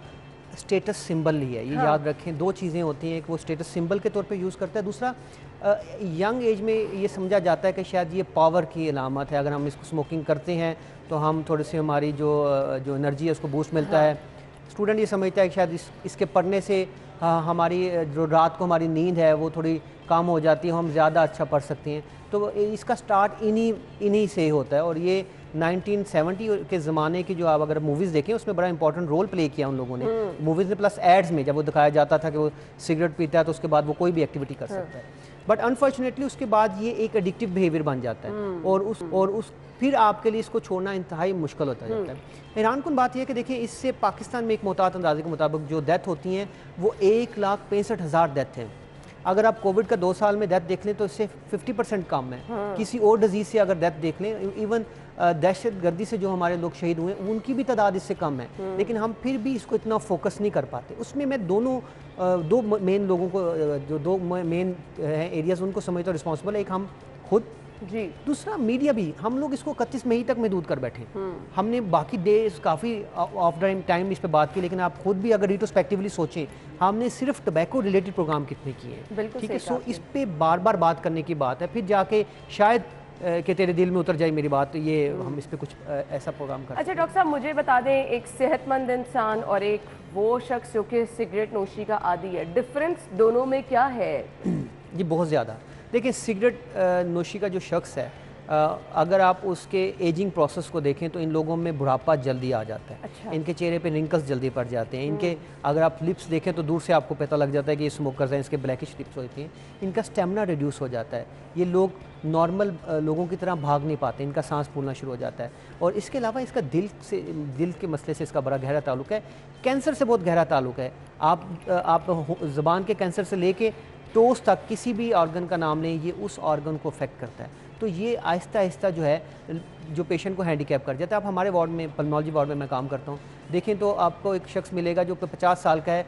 स्टेटस सिंबल ही है, ये हाँ। याद रखें। दो चीज़ें होती हैं, एक वो स्टेटस सिंबल के तौर पे यूज़ करता है, दूसरा यंग एज में ये समझा जाता है कि शायद ये पावर की अलामत है, अगर हम इसको स्मोकिंग करते हैं तो हम थोड़े से हमारी जो एनर्जी है उसको बूस्ट मिलता है। स्टूडेंट ये समझता है कि शायद इसके पढ़ने से हमारी जो रात को हमारी नींद है वो थोड़ी कम हो जाती है, हम ज़्यादा अच्छा पढ़ सकते हैं। तो इसका स्टार्ट इन्हीं से होता है। और ये 1970 के ज़माने की जो आप अगर मूवीज़ देखें उसमें बड़ा इंपॉर्टेंट रोल प्ले किया उन लोगों ने मूवीज़ में, प्लस एड्स में जब वो दिखाया जाता था कि वो सिगरेट पीता है तो उसके बाद वो कोई भी एक्टिविटी कर सकता है। बट अनफॉर्चुनेटली उसके बाद ये एक एडिक्टिव बिहेवियर बन जाता है और उस फिर आपके लिए इसको छोड़ना इंतहाई मुश्किल होता जाता है। हैरानकुन बात यह है कि देखिए इससे पाकिस्तान में एक मोहतात अंदाजे के मुताबिक जो डेथ होती हैं वो 1,65,000 डेथ हैं। अगर आप कोविड का 2 साल में डेथ देख लें तो इससे 50% कम है। किसी और डिजीज़ से अगर डेथ देख लें, इवन दहशत गर्दी से जो हमारे लोग शहीद हुए हैं उनकी भी तादाद इससे कम है, लेकिन हम फिर भी इसको इतना फोकस नहीं कर पाते। उसमें मैं दो मेन लोगों को, जो दो मेन एरियाज उनको समझता हूँ रिस्पॉन्सिबल है। एक हम खुद जी, दूसरा मीडिया भी। हम लोग इसको 31 मई तक महदूद कर बैठे। हमने बाकी डेज काफ़ी ऑफ टाइम इस पे बात की, लेकिन आप खुद भी अगर रिट्रोस्पेक्टिवली सोचें हमने सिर्फ टबैको रिलेटेड प्रोग्राम कितने किए हैं, ठीक है। सो इस पे बार बार बात करने की बात है, फिर जाके शायद कि तेरे दिल में उतर जाए मेरी बात, तो ये हम इस पे कुछ ऐसा प्रोग्राम कर। अच्छा डॉक्टर साहब, मुझे बता दें, एक सेहतमंद इंसान और एक वो शख्स जो कि सिगरेट नोशी का आदी है, डिफरेंस दोनों में क्या है? जी बहुत ज़्यादा। देखिए सिगरेट नोशी का जो शख्स है, अगर आप उसके एजिंग प्रोसेस को देखें तो इन लोगों में बुढ़ापा जल्दी आ जाता है। अच्छा। इनके चेहरे पे रिंकल्स जल्दी पड़ जाते हैं। इनके अगर आप लिप्स देखें तो दूर से आपको पता लग जाता है कि ये स्मोकर्स हैं, इसके ब्लैकिश लिप्स होती हैं। इनका स्टेमिना रिड्यूस हो जाता है, ये लोग नॉर्मल लोगों की तरह भाग नहीं पाते, इनका सांस फूलना शुरू हो जाता है। और इसके अलावा इसका दिल के मसले से इसका बड़ा गहरा ताल्लुक है, कैंसर से बहुत गहरा ताल्लुक है। आप ज़ुबान के कैंसर से लेके टोस तक किसी भी ऑर्गन का नाम लें, ये उस ऑर्गन को अफेक्ट करता है। तो ये आहिस्ता आहिस्ता जो है जो पेशेंट को हैंडीकैप कर जाता है। आप हमारे वार्ड में, पल्मोलॉजी वार्ड में मैं काम करता हूँ, देखें तो आपको एक शख्स मिलेगा जो 50 साल का है,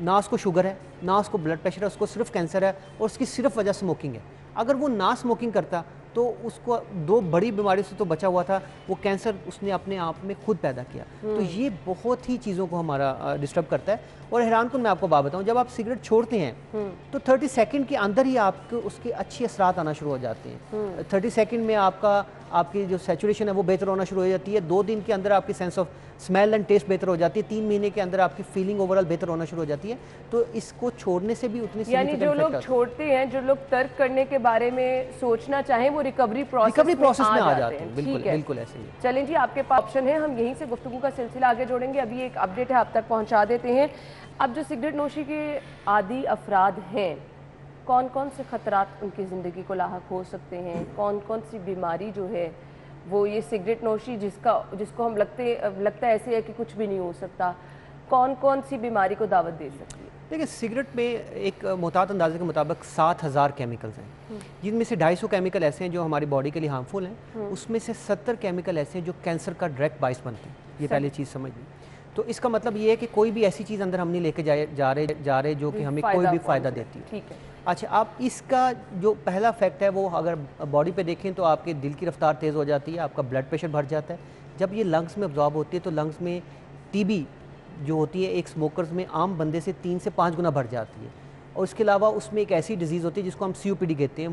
ना उसको शुगर है, ना उसको ब्लड प्रेशर है, उसको सिर्फ कैंसर है और उसकी सिर्फ वजह स्मोकिंग है। अगर वो ना स्मोकिंग करता तो उसको 2 बड़ी बीमारियों से तो बचा हुआ था, वो कैंसर उसने अपने आप में खुद पैदा किया। तो ये बहुत ही चीज़ों को हमारा डिस्टर्ब करता है। और हैरानकुन मैं आपको बात बताऊं, जब आप सिगरेट छोड़ते हैं तो 30 सेकंड के अंदर ही आपको उसके अच्छे असरात आना शुरू हो जाते हैं। 30 सेकंड में आपकी जो सैचुरेशन है वो बेहतर होना शुरू हो जाती है। 2 दिन के अंदर आपकी sense of smell and taste बेहतर हो जाती है। 3 महीने के अंदर आपकी फीलिंग ओवरऑल बेहतर होना शुरू हो जाती है। तो इसको छोड़ने से भी उतनी, यानी जो लोग छोड़ते हैं, जो लोग तर्क करने के बारे में सोचना चाहें, वो रिकवरी प्रोसेस में आ जाते हैं। बिल्कुल ऐसे ही। चलें जी, आपके पास ऑप्शन है, हम यहीं से गुफ्तगू का सिलसिला आगे जोड़ेंगे। अभी एक अपडेट है, आप तक पहुंचा देते हैं। अब जो सिगरेट नोशी के आदी अफराद हैं, कौन कौन से खतरात उनकी ज़िंदगी को लाहक हो सकते हैं? कौन कौन सी बीमारी जो है वो ये सिगरेट नोशी जिसको हम लगता है ऐसे है कि कुछ भी नहीं हो सकता, कौन कौन सी बीमारी को दावत दे सकती है? देखिए सिगरेट में एक मोहतात अंदाजे के मुताबिक 7,000 केमिकल्स हैं, जिनमें से 250 केमिकल ऐसे हैं जो हमारी बॉडी के लिए हार्मफुल हैं। उसमें से 70 केमिकल ऐसे हैं जो कैंसर का डायरेक्ट बाइस बनते हैं। ये पहली चीज़ समझ ली। तो इसका मतलब ये है कि कोई भी ऐसी चीज़ अंदर हम नहीं लेके जा रहे जो कि हमें कोई भी फ़ायदा देती है। ठीक है। अच्छा, आप इसका जो पहला फैक्ट है वो अगर बॉडी पे देखें तो आपके दिल की रफ्तार तेज़ हो जाती है, आपका ब्लड प्रेशर बढ़ जाता है। जब ये लंग्स में अब्जॉर्ब होती है तो लंग्स में टीबी जो होती है एक स्मोकर्स में आम बंदे से 3 से 5 गुना बढ़ जाती है। और इसके अलावा उसमें एक ऐसी डिजीज़ होती है जिसको हम COPD कहते हैं,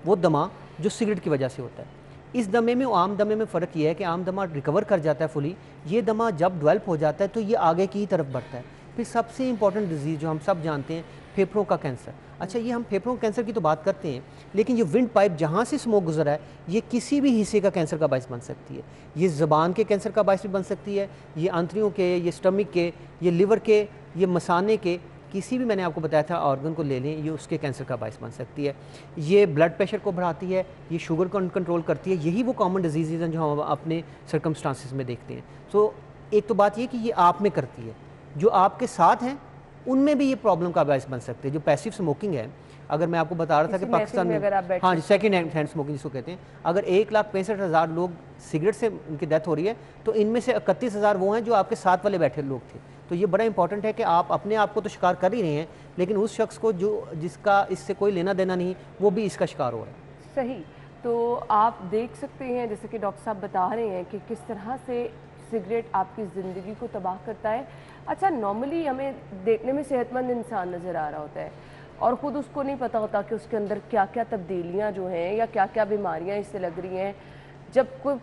वो दमा जो सिगरेट की वजह से होता है। इस दमे में आम दमे में फ़र्क ये है कि आम दमा रिकवर कर जाता है फुली, ये दमा जब डेवलप हो जाता है तो ये आगे की तरफ बढ़ता है। फिर सबसे इंपॉर्टेंट डिजीज़ जो हम सब जानते हैं, फेफड़ों का कैंसर। अच्छा, ये हम फेफड़ों के कैंसर की तो बात करते हैं, लेकिन ये विंड पाइप जहाँ से स्मोक गुजरा है ये किसी भी हिस्से का कैंसर का बायस बन सकती है। ये ज़बान के कैंसर का बायस भी बन सकती है, ये आंतरियों के, ये स्टमक के, ये लिवर के, ये मसाने के, किसी भी मैंने आपको बताया था ऑर्गन को ले लें, ये उसके कैंसर का बायस बन सकती है। ये ब्लड प्रेशर को बढ़ाती है, ये शुगर को कंट्रोल करती है। यही वो कॉमन डिजीज़ हैं जो हम अपने सर्कमस्टांसिस में देखते हैं। सो एक तो बात ये कि ये आप में करती है, जो आपके साथ हैं उनमें भी ये प्रॉब्लम का बायस बन सकते हैं। जो पैसिव स्मोकिंग है, अगर मैं आपको बता रहा था कि पाकिस्तान में हाँ जी सेकेंड हैंड स्मोकिंग जिसको कहते हैं, अगर 1,65,000 लोग सिगरेट से उनकी डेथ हो रही है तो इनमें से 31,000 वो हैं जो आपके साथ वाले बैठे लोग थे। तो ये बड़ा इंपॉर्टेंट है कि आप अपने आप को तो शिकार कर ही रहे हैं, लेकिन उस शख्स को जिसका इससे कोई लेना देना नहीं, वो भी इसका शिकार हो रहा है। सही। तो आप देख सकते हैं जैसे कि डॉक्टर साहब बता रहे हैं कि किस तरह से सिगरेट आपकी ज़िंदगी को तबाह करता है। अच्छा, नॉर्मली हमें देखने में सेहतमंद इंसान नज़र आ रहा होता है और ख़ुद उसको नहीं पता होता कि उसके अंदर क्या क्या तब्दीलियाँ जो हैं या क्या क्या बीमारियाँ इससे लग रही हैं। जब कुछ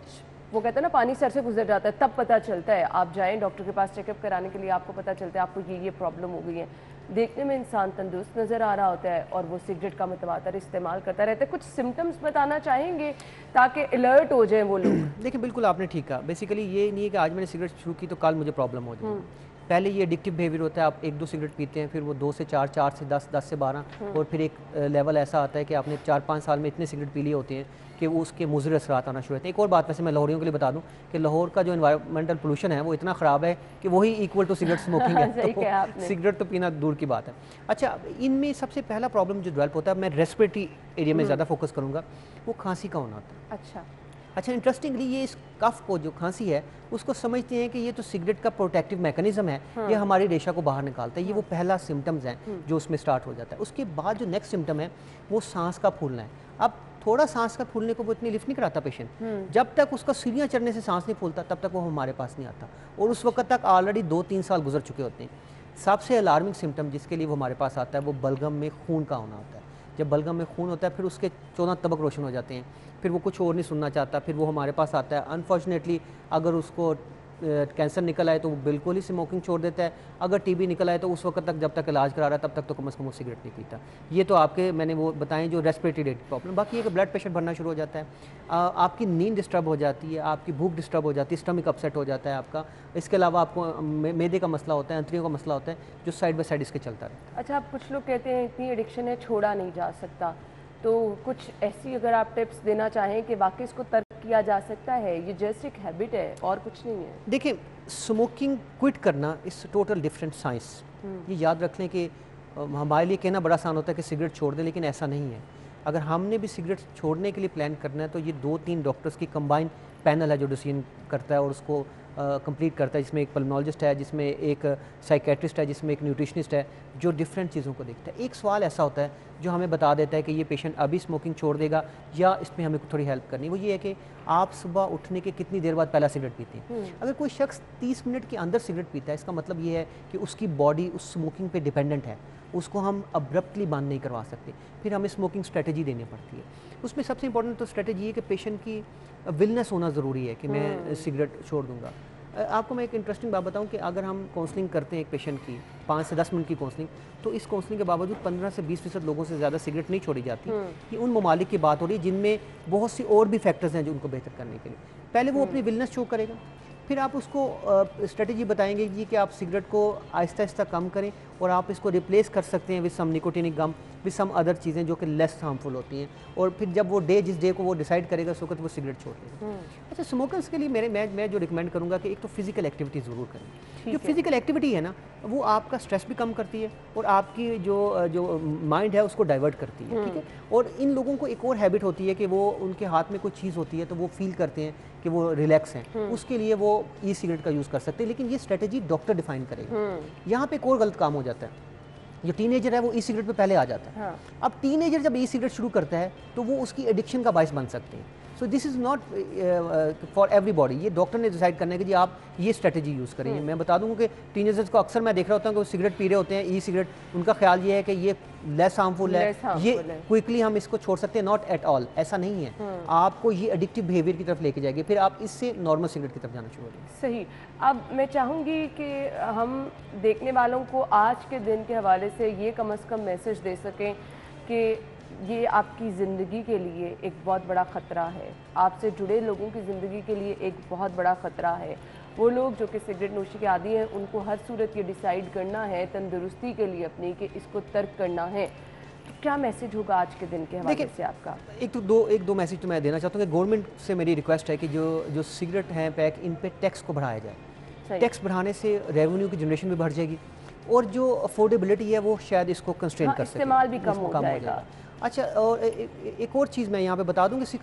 वो कहते हैं ना पानी सर से गुजर जाता है तब पता चलता है। आप जाएं डॉक्टर के पास चेकअप कराने के लिए, आपको पता चलता है आपको ये प्रॉब्लम हो गई है। देखने में इंसान तंदुरुस्त नज़र आ रहा होता है और वो सिगरेट का मुतवातर इस्तेमाल करता रहता है। कुछ सिम्टम्स बताना चाहेंगे ताकि अलर्ट हो जाएं वो लोग? देखिए बिल्कुल आपने ठीक कहा। बेसिकली ये नहीं है कि आज मैंने सिगरेट शुरू की तो कल मुझे प्रॉब्लम हो जाएगी। पहले ये एडिक्टिव बिहेवियर होता है, आप 1-2 सिगरेट पीते हैं, फिर वो 2 से 4, 4 से 10, 10 से 12 और फिर एक लेवल ऐसा आता है कि आपने 4-5 साल में इतने सिगरेट पी लिए होते हैं कि वो उसके मुज़र असरात आना शुरू होते हैं। एक और बात वैसे मैं लाहौरियों के लिए बता दूं कि लाहौर का जो एनवायरमेंटल पोल्यूशन है वो इतना ख़राब है कि वही इक्वल टू सिगरेट स्मोकिंग है। सही कहा आपने। सिगरेट तो पीना दूर की बात है। अच्छा, इनमें सबसे पहला प्रॉब्लम जो डेवलप होता है, मैं रेस्पिरेटरी एरिया में ज़्यादा फोकस करूँगा, वो खांसी का होना होता है। अच्छा, इंटरेस्टिंगली ये इस कफ को जो खांसी है उसको समझते हैं कि ये तो सिगरेट का प्रोटेक्टिव मैकेनिज्म है, ये हमारी रेशा को बाहर निकालता है। ये वो पहला सिम्टम्स हैं जो उसमें स्टार्ट हो जाता है। उसके बाद जो नेक्स्ट सिम्टम है वो सांस का फूलना है। अब थोड़ा सांस का फूलने को वो इतनी लिफ्ट नहीं कराता पेशेंट, जब तक उसका सीढ़ियाँ चढ़ने से सांस नहीं फूलता तब तक वो हमारे पास नहीं आता, और उस वक्त तक ऑलरेडी 2-3 साल गुजर चुके होते हैं। सबसे अलार्मिंग सिम्टम जिसके लिए वो हमारे पास आता है वो बलगम में खून का होना होता है। जब बलगम में खून होता है फिर उसके 14 तबक रोशन हो जाते हैं, फिर वो कुछ और नहीं सुनना चाहता, फिर वो हमारे पास आता है। अनफॉर्चुनेटली अगर उसको कैंसर निकल आए तो वो बिल्कुल ही स्मोकिंग छोड़ देता है, अगर टीबी निकल आए तो उस वक्त तक जब तक इलाज करा रहा है तब तक तो कम से कम वो सिगरेट नहीं पीता। ये तो आपके मैंने वो बताएं जो रेस्पिरेटरी रेट प्रॉब्लम। बाकी ये कि ब्लड प्रेशर बढ़ना शुरू हो जाता है, आपकी नींद डिस्टर्ब हो जाती है, आपकी भूख डिस्टर्ब हो जाती है, स्टमक अपसेट हो जाता है आपका। इसके अलावा आपको मैदे का मसला होता है, अंतरियों का मसला होता है, जो साइड बाय साइड इसके चलता रहता है। अच्छा, अब कुछ लोग कहते हैं इतनी एडिक्शन है छोड़ा नहीं जा सकता, तो कुछ ऐसी अगर आप टिप्स देना चाहें कि वाकई इसको तर्क किया जा सकता है, ये जस्ट एक हैबिट है और कुछ नहीं है? देखिए, स्मोकिंग क्विट करना इस टोटल डिफरेंट साइंस। ये याद रख लें कि हमारे लिए कहना बड़ा आसान होता है कि सिगरेट छोड़ दें, लेकिन ऐसा नहीं है। अगर हमने भी सिगरेट छोड़ने के लिए प्लान करना है तो ये 2-3 डॉक्टर्स की कंबाइंड पैनल है जो डिसीजन करता है और उसको कंप्लीट करता है, जिसमें एक पल्मोनोलॉजिस्ट है, जिसमें एक साइकेट्रिस्ट है, जिसमें एक न्यूट्रिशनिस्ट है, जो डिफरेंट चीज़ों को देखता है। एक सवाल ऐसा होता है जो हमें बता देता है कि ये पेशेंट अभी स्मोकिंग छोड़ देगा या इसमें हमें थोड़ी हेल्प करनी। वो ये है कि आप सुबह उठने के कितनी देर बाद पहला सिगरेट पीते हैं। अगर कोई शख्स 30 मिनट के अंदर सिगरेट पीता है, इसका मतलब ये है कि उसकी बॉडी उस स्मोकिंग पे डिपेंडेंट है, उसको हम अब्रप्टली बंद नहीं करवा सकते, फिर हमें स्मोकिंग स्ट्रेटजी देनी पड़ती है। उसमें सबसे इंपॉर्टेंट तो स्ट्रेटजी है कि पेशेंट की विलनेस होना ज़रूरी है कि मैं सिगरेट छोड़ दूँगा। आपको मैं एक इंटरेस्टिंग बात बताऊं कि अगर हम काउंसलिंग करते हैं एक पेशेंट की 5 से 10 मिनट की काउंसलिंग, तो इस काउंसलिंग के बावजूद 15 से 20% लोगों से ज़्यादा सिगरेट नहीं छोड़ी जाती। ये उन ममालिक की बात हो रही है जिनमें बहुत सी और भी फैक्टर्स हैं जो उनको बेहतर करने के लिए। पहले वो अपनी विलनेस शो करेगा, फिर आप उसको स्ट्रेटजी बताएंगे जी कि आप सिगरेट को आहिस्ता आहिस्ता कम करें और आप इसको रिप्लेस कर सकते हैं with some nicotinic gum, with some other चीज़ें जो कि लेस हार्मफुल होती हैं। और फिर जब वो जिस डे को वो डिसाइड करेगा उस वक्त वो सिगरेट छोड़ देगा। अच्छा, स्मोकर्स के लिए मैं जो रिकमेंड करूँगा कि एक तो फिजिकल एक्टिविटी ज़रूर करें। जो फिजिकल एक्टिविटी है ना, वो आपका स्ट्रेस भी कम करती है और आपकी जो माइंड है उसको डाइवर्ट करती है, ठीक है। और इन लोगों को एक और हैबिट होती है कि वो उनके हाथ में कोई चीज़ होती है तो वो फील करते हैं कि वो रिलैक्स हैं, उसके लिए वो ई सिगरेट का यूज़ कर सकते हैं, लेकिन ये स्ट्रेटजी डॉक्टर डिफाइन करेगा। यहाँ पे एक और गलत काम हो जाता है, जो टीनेजर है वो ई सिगरेट पे पहले आ जाता है। अब टीनेजर जब ई सिगरेट शुरू करता है तो वो उसकी एडिक्शन का बायस बन सकते हैं। So this is not for everybody. ये डॉक्टर ने डिसाइड करना है कि जी आप ये स्ट्रेटजी यूज़ करेंगे। मैं बता दूंगा कि टीनेजर्स को अक्सर मैं देख रहा होता हूँ कि वो सिगरेट पी रहे होते हैं, ई सिगरेट, उनका ख्याल ये है कि ये लेस हार्मफुल है, ये क्विकली हम इसको छोड़ सकते हैं। नॉट एट ऑल, ऐसा नहीं है। आपको ये एडिक्टिव बिहेवियर की तरफ लेके जाएगी, फिर आप इससे नॉर्मल सिगरेट की तरफ जाना शुरू हो जाएंगे। सही। अब मैं चाहूँगी कि हम देखने वालों को आज के दिन के हवाले से ये कम से कम मैसेज दे सकें कि ये आपकी ज़िंदगी के लिए एक बहुत बड़ा ख़तरा है, आपसे जुड़े लोगों की ज़िंदगी के लिए एक बहुत बड़ा ख़तरा है। वो लोग जो कि सिगरेट नोशी के आदी हैं, उनको हर सूरत ये डिसाइड करना है तंदुरुस्ती के लिए अपनी कि इसको तर्क करना है। तो क्या मैसेज होगा आज के दिन के हवाले से आपका? एक दो मैसेज तो मैं देना चाहता हूँ कि गवर्नमेंट से मेरी रिक्वेस्ट है कि जो सिगरेट हैं पैक, इन पे टैक्स को बढ़ाया जाए। टैक्स बढ़ाने से रेवेन्यू की जनरेशन भी बढ़ जाएगी और जो अफोर्डेबिलिटी है वो शायद इसको कंस्ट्रेन कर सके, इस्तेमाल भी कम हो जाएगा। अच्छा, और एक और चीज़ मैं यहाँ पे बता दूँ कि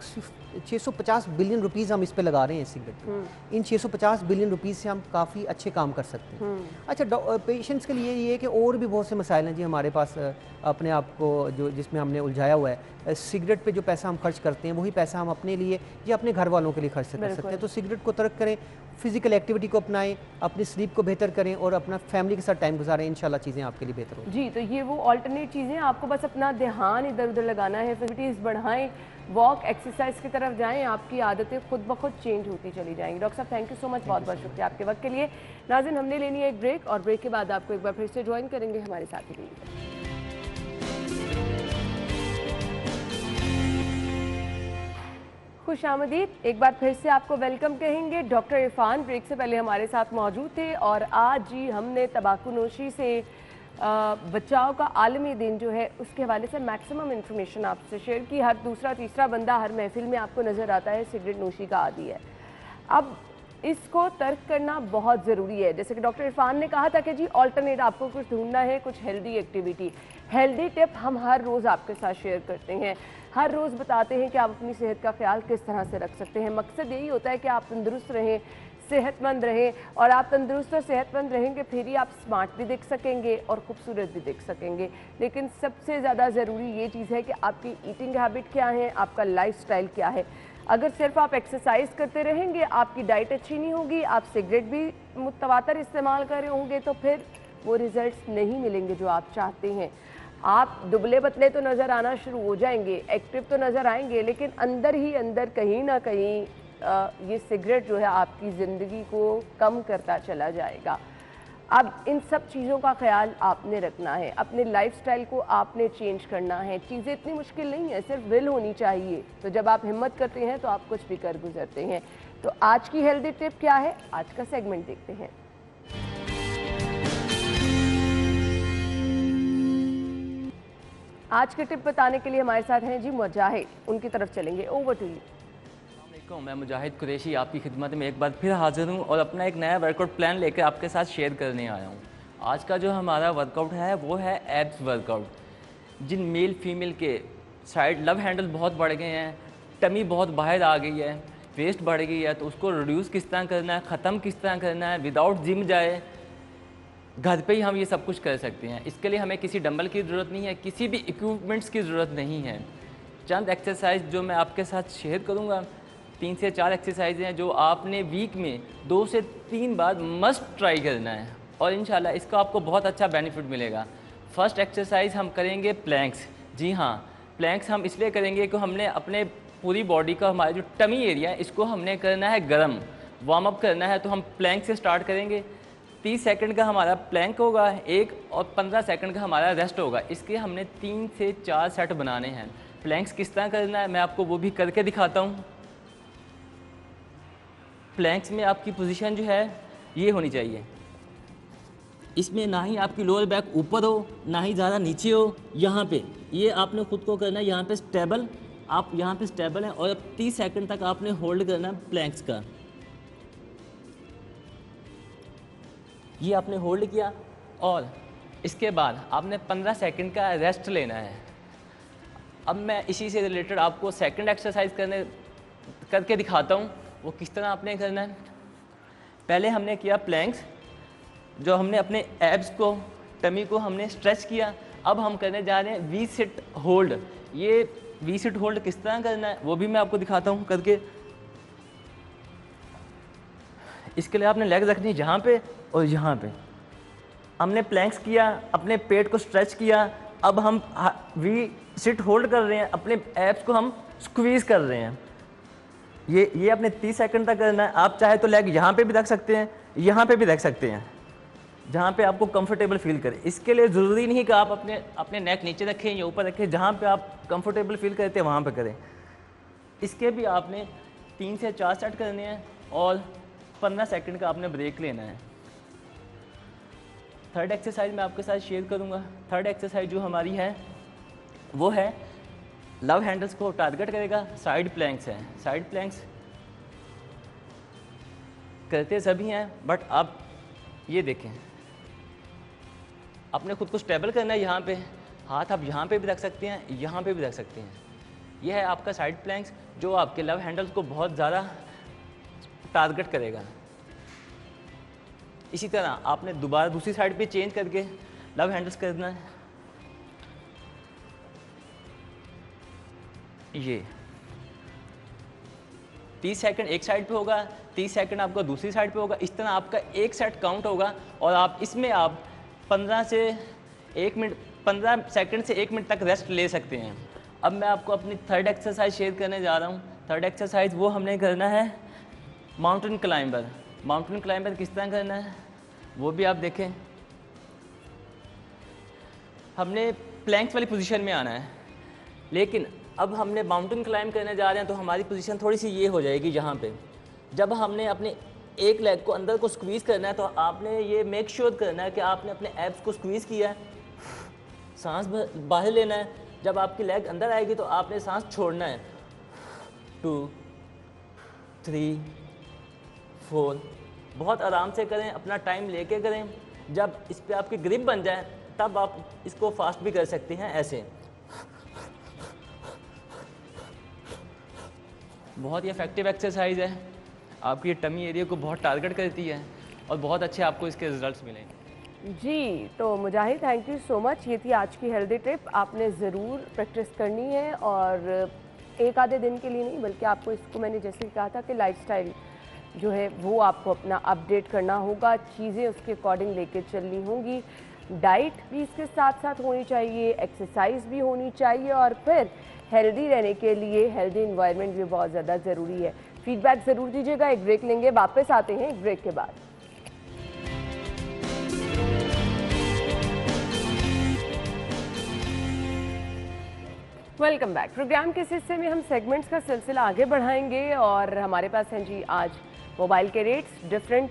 650 बिलियन रुपीज़ हम इस पे लगा रहे हैं सिगरेट पे। इन 650 बिलियन रुपीज़ से हम काफ़ी अच्छे काम कर सकते हैं। अच्छा, पेशेंट्स के लिए ये है कि और भी बहुत से मसाइल हैं जी हमारे पास अपने आप को जो जिसमें हमने उलझाया हुआ है। सिगरेट पे जो पैसा हम खर्च करते हैं वही पैसा हम अपने लिए या अपने घर वालों के लिए खर्च कर सकते हैं। तो सिगरेट को तर्क करें, फिजिकल एक्टिविटी को अपनाएं, अपनी स्लीप को बेहतर करें और अपना फैमिली के साथ टाइम गुजारें। इंशाल्लाह चीज़ें आपके लिए बेहतर होंगी। जी, तो ये वो ऑल्टरनेट चीज़ें, आपको बस अपना ध्यान इधर इधर उधर लगाना है, एक्टिविटीज़ बढ़ाएं, वॉक एक्सरसाइज की तरफ जाएं, आपकी आदतें खुद ब खुद चेंज होती चली जाएंगी। डॉक्टर साहब थैंक यू सो मच, बहुत बहुत शुक्रिया आपके वक्त के लिए। नाज़रीन हमने लेनी है एक ब्रेक और ब्रेक के बाद आपको एक बार फिर से ज्वाइन करेंगे, हमारे साथ ही रहिए। खुश आमदीद, एक बार फिर से आपको वेलकम कहेंगे। डॉक्टर इरफान ब्रेक से पहले हमारे साथ मौजूद थे और आज जी हमने तंबाकू नोशी से बचाव का आलमी दिन जो है उसके हवाले से मैक्सिमम इन्फॉर्मेशन आपसे शेयर की। हर दूसरा तीसरा बंदा हर महफिल में आपको नज़र आता है सिगरेट नोशी का आदी है। अब इसको तर्क करना बहुत ज़रूरी है। जैसे कि डॉक्टर इरफान ने कहा था कि जी ऑल्टरनेट आपको कुछ ढूंढना है, कुछ हेल्दी एक्टिविटी। हेल्दी टिप हम हर रोज़ आपके साथ शेयर करते हैं, हर रोज़ बताते हैं कि आप अपनी सेहत का ख्याल किस तरह से रख सकते हैं। मकसद यही होता है कि आप तंदुरुस्त रहें, सेहतमंद रहें, और आप तंदुरुस्त और सेहतमंद रहेंगे फिर ही आप स्मार्ट भी दिख सकेंगे और खूबसूरत भी दिख सकेंगे। लेकिन सबसे ज़्यादा ज़रूरी ये चीज़ है कि आपकी ईटिंग हैबिट क्या है, आपका लाइफस्टाइल क्या है। अगर सिर्फ आप एक्सरसाइज करते रहेंगे, आपकी डाइट अच्छी नहीं होगी, आप सिगरेट भी मुतवातर इस्तेमाल कर रहे होंगे, तो फिर वो रिजल्ट्स नहीं मिलेंगे जो आप चाहते हैं। आप दुबले पतले तो नज़र आना शुरू हो जाएंगे, एक्टिव तो नज़र आएंगे, लेकिन अंदर ही अंदर कहीं ना कहीं ये सिगरेट जो है आपकी ज़िंदगी को कम करता चला जाएगा। अब इन सब चीज़ों का ख्याल आपने रखना है, अपने लाइफस्टाइल को आपने चेंज करना है। चीज़ें इतनी मुश्किल नहीं है, सिर्फ विल होनी चाहिए। तो जब आप हिम्मत करते हैं तो आप कुछ भी कर गुजरते हैं। तो आज की हेल्दी टिप क्या है, आज का सेगमेंट देखते हैं। आज की टिप बताने के लिए हमारे साथ हैं जी मुजाहिद, उनकी तरफ चलेंगे। Over to you. मैं मुजाहिद कुरैशी आपकी खिदमत में एक बार फिर हाजिर हूँ और अपना एक नया वर्कआउट प्लान लेकर आपके साथ शेयर करने आया हूँ। आज का जो हमारा वर्कआउट है वो है एब्स वर्कआउट। जिन मेल फीमेल के साइड लव हैंडल बहुत बढ़ गए हैं, टमी बहुत बाहर आ गई है, वेस्ट बढ़ गई है, तो उसको रिड्यूस किस तरह करना है, ख़त्म किस तरह करना है, विदाउट जिम जाए घर पे ही हम ये सब कुछ कर सकते हैं। इसके लिए हमें किसी डंबल की ज़रूरत नहीं है, किसी भी इक्विपमेंट्स की ज़रूरत नहीं है। चंद एक्सरसाइज जो मैं आपके साथ शेयर करूँगा, 3 से 4 एक्सरसाइज हैं जो आपने वीक में 2 से 3 बार मस्ट ट्राई करना है और इंशाल्लाह इसका आपको बहुत अच्छा बेनिफिट मिलेगा। फर्स्ट एक्सरसाइज हम करेंगे प्लैंक्स। जी हाँ, प्लैंक्स हम इसलिए करेंगे कि हमने अपने पूरी बॉडी का, हमारा जो टमी एरिया है, इसको हमने करना है गर्म, वार्म अप करना है। तो हम प्लैंक से स्टार्ट करेंगे। 30 सेकंड का हमारा प्लैंक होगा एक, और 15 सेकंड का हमारा रेस्ट होगा। इसके हमने 3 से 4 सेट बनाने हैं। प्लैंक्स किस तरह करना है मैं आपको वो भी करके दिखाता हूँ। प्लैंक्स में आपकी पोजीशन जो है ये होनी चाहिए, इसमें ना ही आपकी लोअर बैक ऊपर हो ना ही ज़्यादा नीचे हो। यहाँ पे ये आपने खुद को करना है, यहाँ पे स्टेबल, आप यहाँ पे स्टेबल हैं और अब 30 सेकंड तक आपने होल्ड करना है प्लैंक्स का। ये आपने होल्ड किया और इसके बाद आपने 15 सेकंड का रेस्ट लेना है। अब मैं इसी से रिलेटेड आपको सेकंड एक्सरसाइज करके दिखाता हूँ वो किस तरह आपने करना है। पहले हमने किया प्लैंक्स, जो हमने अपने एब्स को, टमी को हमने स्ट्रेच किया। अब हम करने जा रहे हैं वी सिट होल्ड। ये वी सिट होल्ड किस तरह करना है वो भी मैं आपको दिखाता हूँ करके। इसके लिए आपने लेग रखनी है यहाँ पे और यहाँ पे। हमने प्लैंक्स किया, अपने पेट को स्ट्रेच किया। अब हम वी सिट होल्ड कर रहे हैं, अपने एब्स को हम स्क्वीज कर रहे हैं। ये अपने 30 सेकंड तक करना है। आप चाहे तो लेग यहाँ पे भी रख सकते हैं, यहाँ पे भी रख सकते हैं, जहाँ पे आपको कंफर्टेबल फील करें। इसके लिए ज़रूरी नहीं कि आप अपने नेक नीचे रखें या ऊपर रखें, जहाँ पे आप कंफर्टेबल फील करते हैं वहाँ पे करें। इसके भी आपने 3 से 4 सेट करने हैं और 15 सेकंड का आपने ब्रेक लेना है। थर्ड एक्सरसाइज मैं आपके साथ शेयर करूँगा। थर्ड एक्सरसाइज जो हमारी है वो है लव हैंडल्स को टारगेट करेगा, साइड प्लैंक्स हैं। साइड प्लैंक्स करते सभी हैं, बट आप ये देखें, अपने खुद को स्टेबल करना है। यहाँ पे हाथ आप यहाँ पे भी रख सकते हैं, यहाँ पे भी रख सकते हैं। यह है आपका साइड प्लैंक्स जो आपके लव हैंडल्स को बहुत ज़्यादा टारगेट करेगा। इसी तरह आपने दोबारा दूसरी साइड पे चेंज करके लव हैंडल्स करना है। ये 30 सेकंड एक साइड पे होगा, 30 सेकंड आपका दूसरी साइड पे होगा। इस तरह आपका एक सेट काउंट होगा और आप इसमें आप 15 सेकंड से 1 मिनट तक रेस्ट ले सकते हैं। अब मैं आपको अपनी थर्ड एक्सरसाइज शेयर करने जा रहा हूँ। थर्ड एक्सरसाइज वो हमने करना है माउंटेन क्लाइंबर। माउंटेन क्लाइंबर किस तरह करना है वो भी आप देखें। हमने प्लैंक्स वाली पोजीशन में आना है, लेकिन अब हमने माउंटेन क्लाइंब करने जा रहे हैं तो हमारी पोजीशन थोड़ी सी ये हो जाएगी। यहाँ पे जब हमने अपने एक लेग को अंदर को स्क्वीज़ करना है तो आपने ये मेक श्योर करना है कि आपने अपने एब्स को स्क्वीज़ किया है, सांस बाहर लेना है। जब आपकी लेग अंदर आएगी तो आपने सांस छोड़ना है। 2 3 4 बहुत आराम से करें, अपना टाइम लेके करें। जब इस पर आपकी ग्रिप बन जाए तब आप इसको फास्ट भी कर सकते हैं ऐसे। बहुत ही इफेक्टिव एक्सरसाइज है, आपकी टमी एरिया को बहुत टारगेट करती है और बहुत अच्छे आपको इसके रिजल्ट्स मिलेंगे। जी, तो मुजाहिद थैंक यू सो मच। ये थी आज की हेल्दी टिप। आपने ज़रूर प्रैक्टिस करनी है और एक आधे दिन के लिए नहीं, बल्कि आपको इसको मैंने जैसे कहा था कि लाइफस्टाइल जो है वो आपको अपना अपडेट करना होगा, चीज़ें उसके अकॉर्डिंग लेके चलनी होंगी। डाइट भी इसके साथ साथ होनी चाहिए, एक्सरसाइज भी होनी चाहिए और फिर हेल्दी रहने के लिए हेल्दी इन्वायरमेंट भी बहुत ज़्यादा ज़रूरी है। फीडबैक ज़रूर दीजिएगा। एक ब्रेक लेंगे, वापस आते हैं एक ब्रेक के बाद। Welcome back. प्रोग्राम के इस हिस्से में हम सेगमेंट्स का सिलसिला आगे बढ़ाएंगे और हमारे पास हैं जी आज मोबाइल के रेट्स। डिफरेंट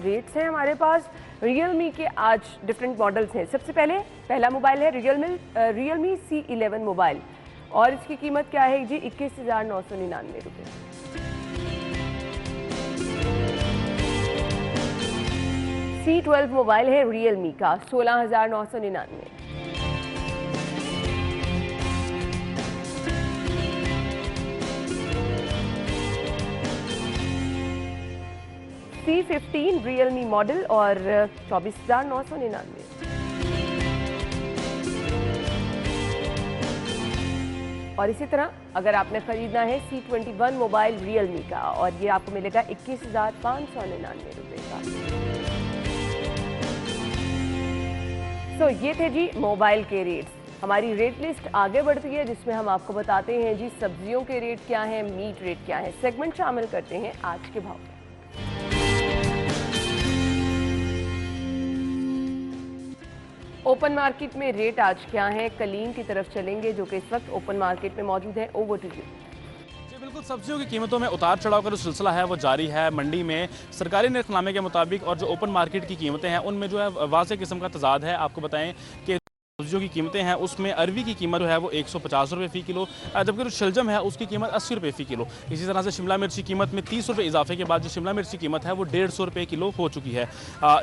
रेट्स हैं हमारे पास। रियलमी के आज डिफरेंट मॉडल्स हैं। सबसे पहला मोबाइल है रियलमी C11 मोबाइल और इसकी कीमत क्या है जी? 21,999 रुपये। C12 मोबाइल है रियलमी का 16,999। C15 रियलमी मॉडल और 24,999। और इसी तरह अगर आपने खरीदना है C21 मोबाइल रियलमी का और ये आपको मिलेगा 21,599 रुपये का। सो ये थे जी मोबाइल के रेट्स। हमारी रेट लिस्ट आगे बढ़ती है जिसमें हम आपको बताते हैं जी सब्जियों के रेट क्या हैं, मीट रेट क्या है। सेगमेंट शामिल करते हैं आज के भाव में। ओपन मार्केट में रेट आज क्या है? कलीन की तरफ चलेंगे जो कि इस वक्त ओपन मार्केट में मौजूद है। Over to you. बिल्कुल, सब्जियों की कीमतों में उतार चढ़ाव का जो सिलसिला है वो जारी है। मंडी में सरकारी निर्खनामे के मुताबिक और जो ओपन मार्केट की कीमतें हैं उनमें जो है वाज़ेह किस्म का तजाद है। आपको बताएं कि सब्जियों की कीमतें हैं उसमें अरवी की कीमत जो है वो 150 रुपये फ़ी किलो, जबकि जो शलजम है उसकी कीमत 80 रुपये फ़ी किलो। इसी तरह से शिमला मिर्च की कीमत में 30 रुपये इजाफे के बाद जो शिमला मिर्च की कीमत है वो 150 रुपये किलो हो चुकी है।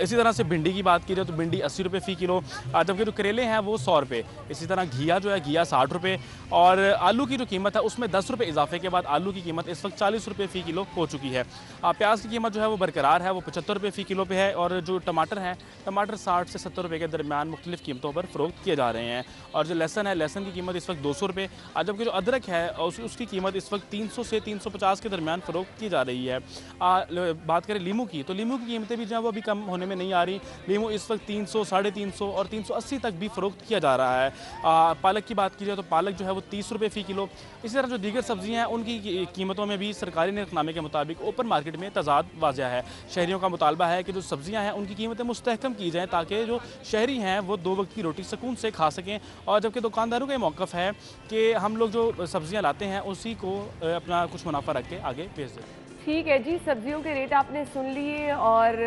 इसी तरह से भिंडी की बात की जाए तो भिंडी 80 रुपये फ़ी किलो, जबकि जो करेले हैं वो 100 रुपये। इसी तरह घिया जो है घिया 60 रुपये और आलू की जो कीमत है उसमें 10 रुपये इजाफे के बाद आलू की कीमत इस वक्त 40 रुपये फ़ी किलो हो चुकी है। प्याज की कीमत जो है वो बरकरार है, वो 75 रुपये फ़ी किलो पे है और जो टमाटर हैं टमाटर 60 से 70 रुपये के दरमियान मुख्तलिफ कीमतों पर फ़रोख्त किए जा रहे हैं। और जो लहसन है लहसन की कीमत इस वक्त 200 रुपये, जबकि जो अदरक है उसकी कीमत इस वक्त 300 से 350 के दरमियान फ़रोख्त की जा रही है। बात करें लीमू की तो लीमू की कीमतें भी जो है वो अभी कम होने में नहीं आ रही। लीमू इस वक्त 300, 350 और 380 तक भी फ़रोख्त किया जा रहा है। पालक की बात की जाए तो पालक जो है वो 30 रुपये फ़ी किलो। इसी तरह जो दीगर सब्जियाँ हैं उनकी कीमतों में भी सरकारी निर्खनामे के मुताबिक ओपन मार्केट में तजाद वाज़ह है। शहरियों का मुतालबा है कि जो सब्जियाँ हैं उनकी कीमतें मुस्तहकम की जाएँ ताकि जो शहरी हैं वो 2 वक्त की रोटी सुकून से खा सकें। और जबकि दुकानदारों का मौक़िफ़ है कि हम लोग जो सब्जियां लाते हैं उसी को अपना कुछ मुनाफा रख के आगे बेच दें। ठीक है जी, सब्जियों के रेट आपने सुन लिए और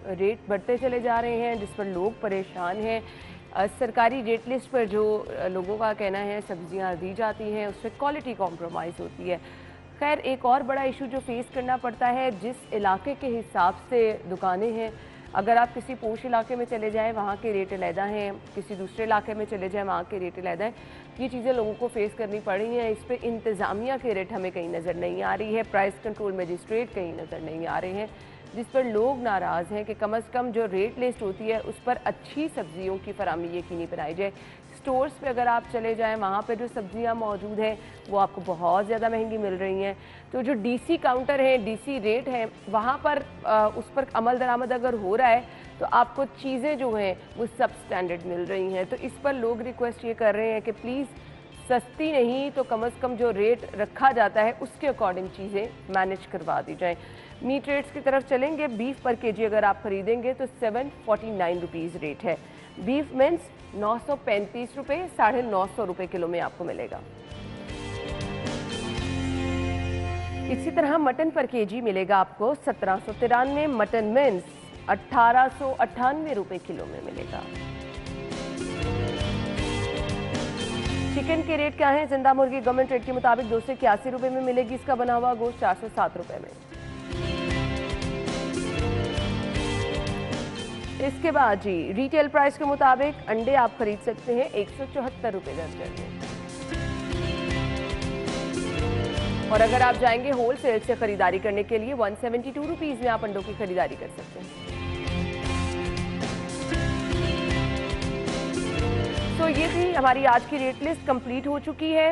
रेट बढ़ते चले जा रहे हैं जिस पर लोग परेशान हैं। सरकारी रेट लिस्ट पर जो लोगों का कहना है सब्जियां दी जाती हैं उस पर क्वालिटी कॉम्प्रोमाइज़ होती है। खैर एक और बड़ा इशू जो फेस करना पड़ता है, जिस इलाके के हिसाब से दुकानें हैं, अगर आप किसी पोश इलाके में चले जाएं वहाँ के रेट अलहदा हैं, किसी दूसरे इलाके में चले जाएं वहाँ के रेट अलहदा हैं। ये चीज़ें लोगों को फेस करनी पड़ रही हैं। इस पर इंतज़ामिया के रेट हमें कहीं नज़र नहीं आ रही है, प्राइस कंट्रोल मजिस्ट्रेट कहीं नज़र नहीं आ रहे हैं, जिस पर लोग नाराज़ हैं कि कम से कम जो रेट लिस्ट होती है उस पर अच्छी सब्जियों की फराहमी यकीनी बनाई जाए। स्टोर्स पे अगर आप चले जाएं वहाँ पे जो सब्जियाँ मौजूद हैं वो आपको बहुत ज़्यादा महंगी मिल रही हैं। तो जो डीसी काउंटर है, डीसी रेट है, वहाँ पर उस पर अमल दरामद अगर हो रहा है तो आपको चीज़ें जो हैं वो सब स्टैंडर्ड मिल रही हैं। तो इस पर लोग रिक्वेस्ट ये कर रहे हैं कि प्लीज़ सस्ती नहीं तो कम से कम जो रेट रखा जाता है उसके अकॉर्डिंग चीज़ें मैनेज करवा दी जाएं। मीट रेट्स की तरफ चलेंगे। बीफ पर केजी अगर आप खरीदेंगे तो 749 रुपीज़ रेट है। बीफ मिन्स 935 रुपये, 950 रुपये किलो में आपको मिलेगा। इसी तरह मटन पर केजी मिलेगा आपको 1793, मटन मिन्स 1898 रुपये किलो में मिलेगा। चिकन के रेट क्या है? जिंदा मुर्गी गवर्नमेंट रेट के मुताबिक 281 रुपये में मिलेगी। इसका बना हुआ गोश्त 407 रुपये में। इसके बाद जी रिटेल प्राइस के मुताबिक अंडे आप खरीद सकते हैं 174 रुपये दर्जन में। और अगर आप जाएंगे होलसेल से खरीदारी करने के लिए 172 रुपीज़ में आप अंडों की खरीदारी कर सकते हैं। तो ये थी हमारी आज की रेट लिस्ट, कंप्लीट हो चुकी है।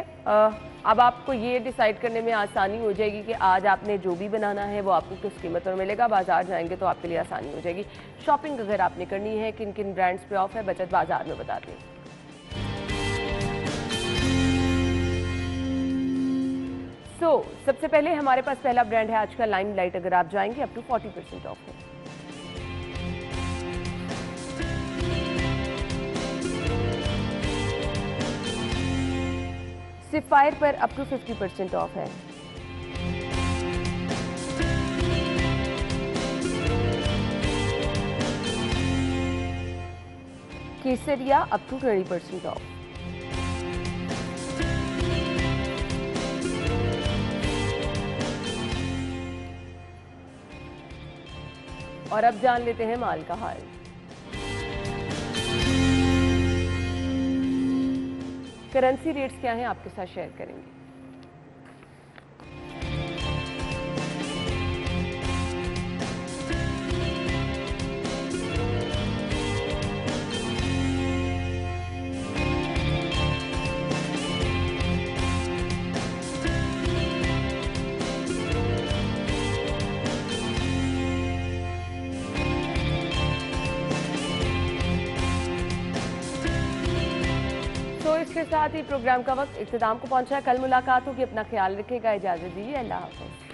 अब आपको ये डिसाइड करने में आसानी हो जाएगी कि आज आपने जो भी बनाना है वो आपको किस कीमत पर मिलेगा। बाजार जाएंगे तो आपके लिए आसानी हो जाएगी। शॉपिंग अगर आपने करनी है, किन किन ब्रांड्स पे ऑफ है, बचत बाजार में बताते हैं। सबसे पहले हमारे पास पहला ब्रांड है आज का लाइमलाइट। अगर आप जाएंगे अप टू 40% ऑफ है। सिफायर पर अप टू 50% ऑफ है। केसरिया अप टू 20% ऑफ। और अब जान लेते हैं माल का हाल। करेंसी रेट्स क्या हैं आपके साथ शेयर करेंगे। इसके साथ ही प्रोग्राम का वक्त इख्तिताम को पहुंचा। कल मुलाकात होगी। अपना ख्याल रखिएगा। इजाजत दीजिए। अल्लाह हाफ़िज़।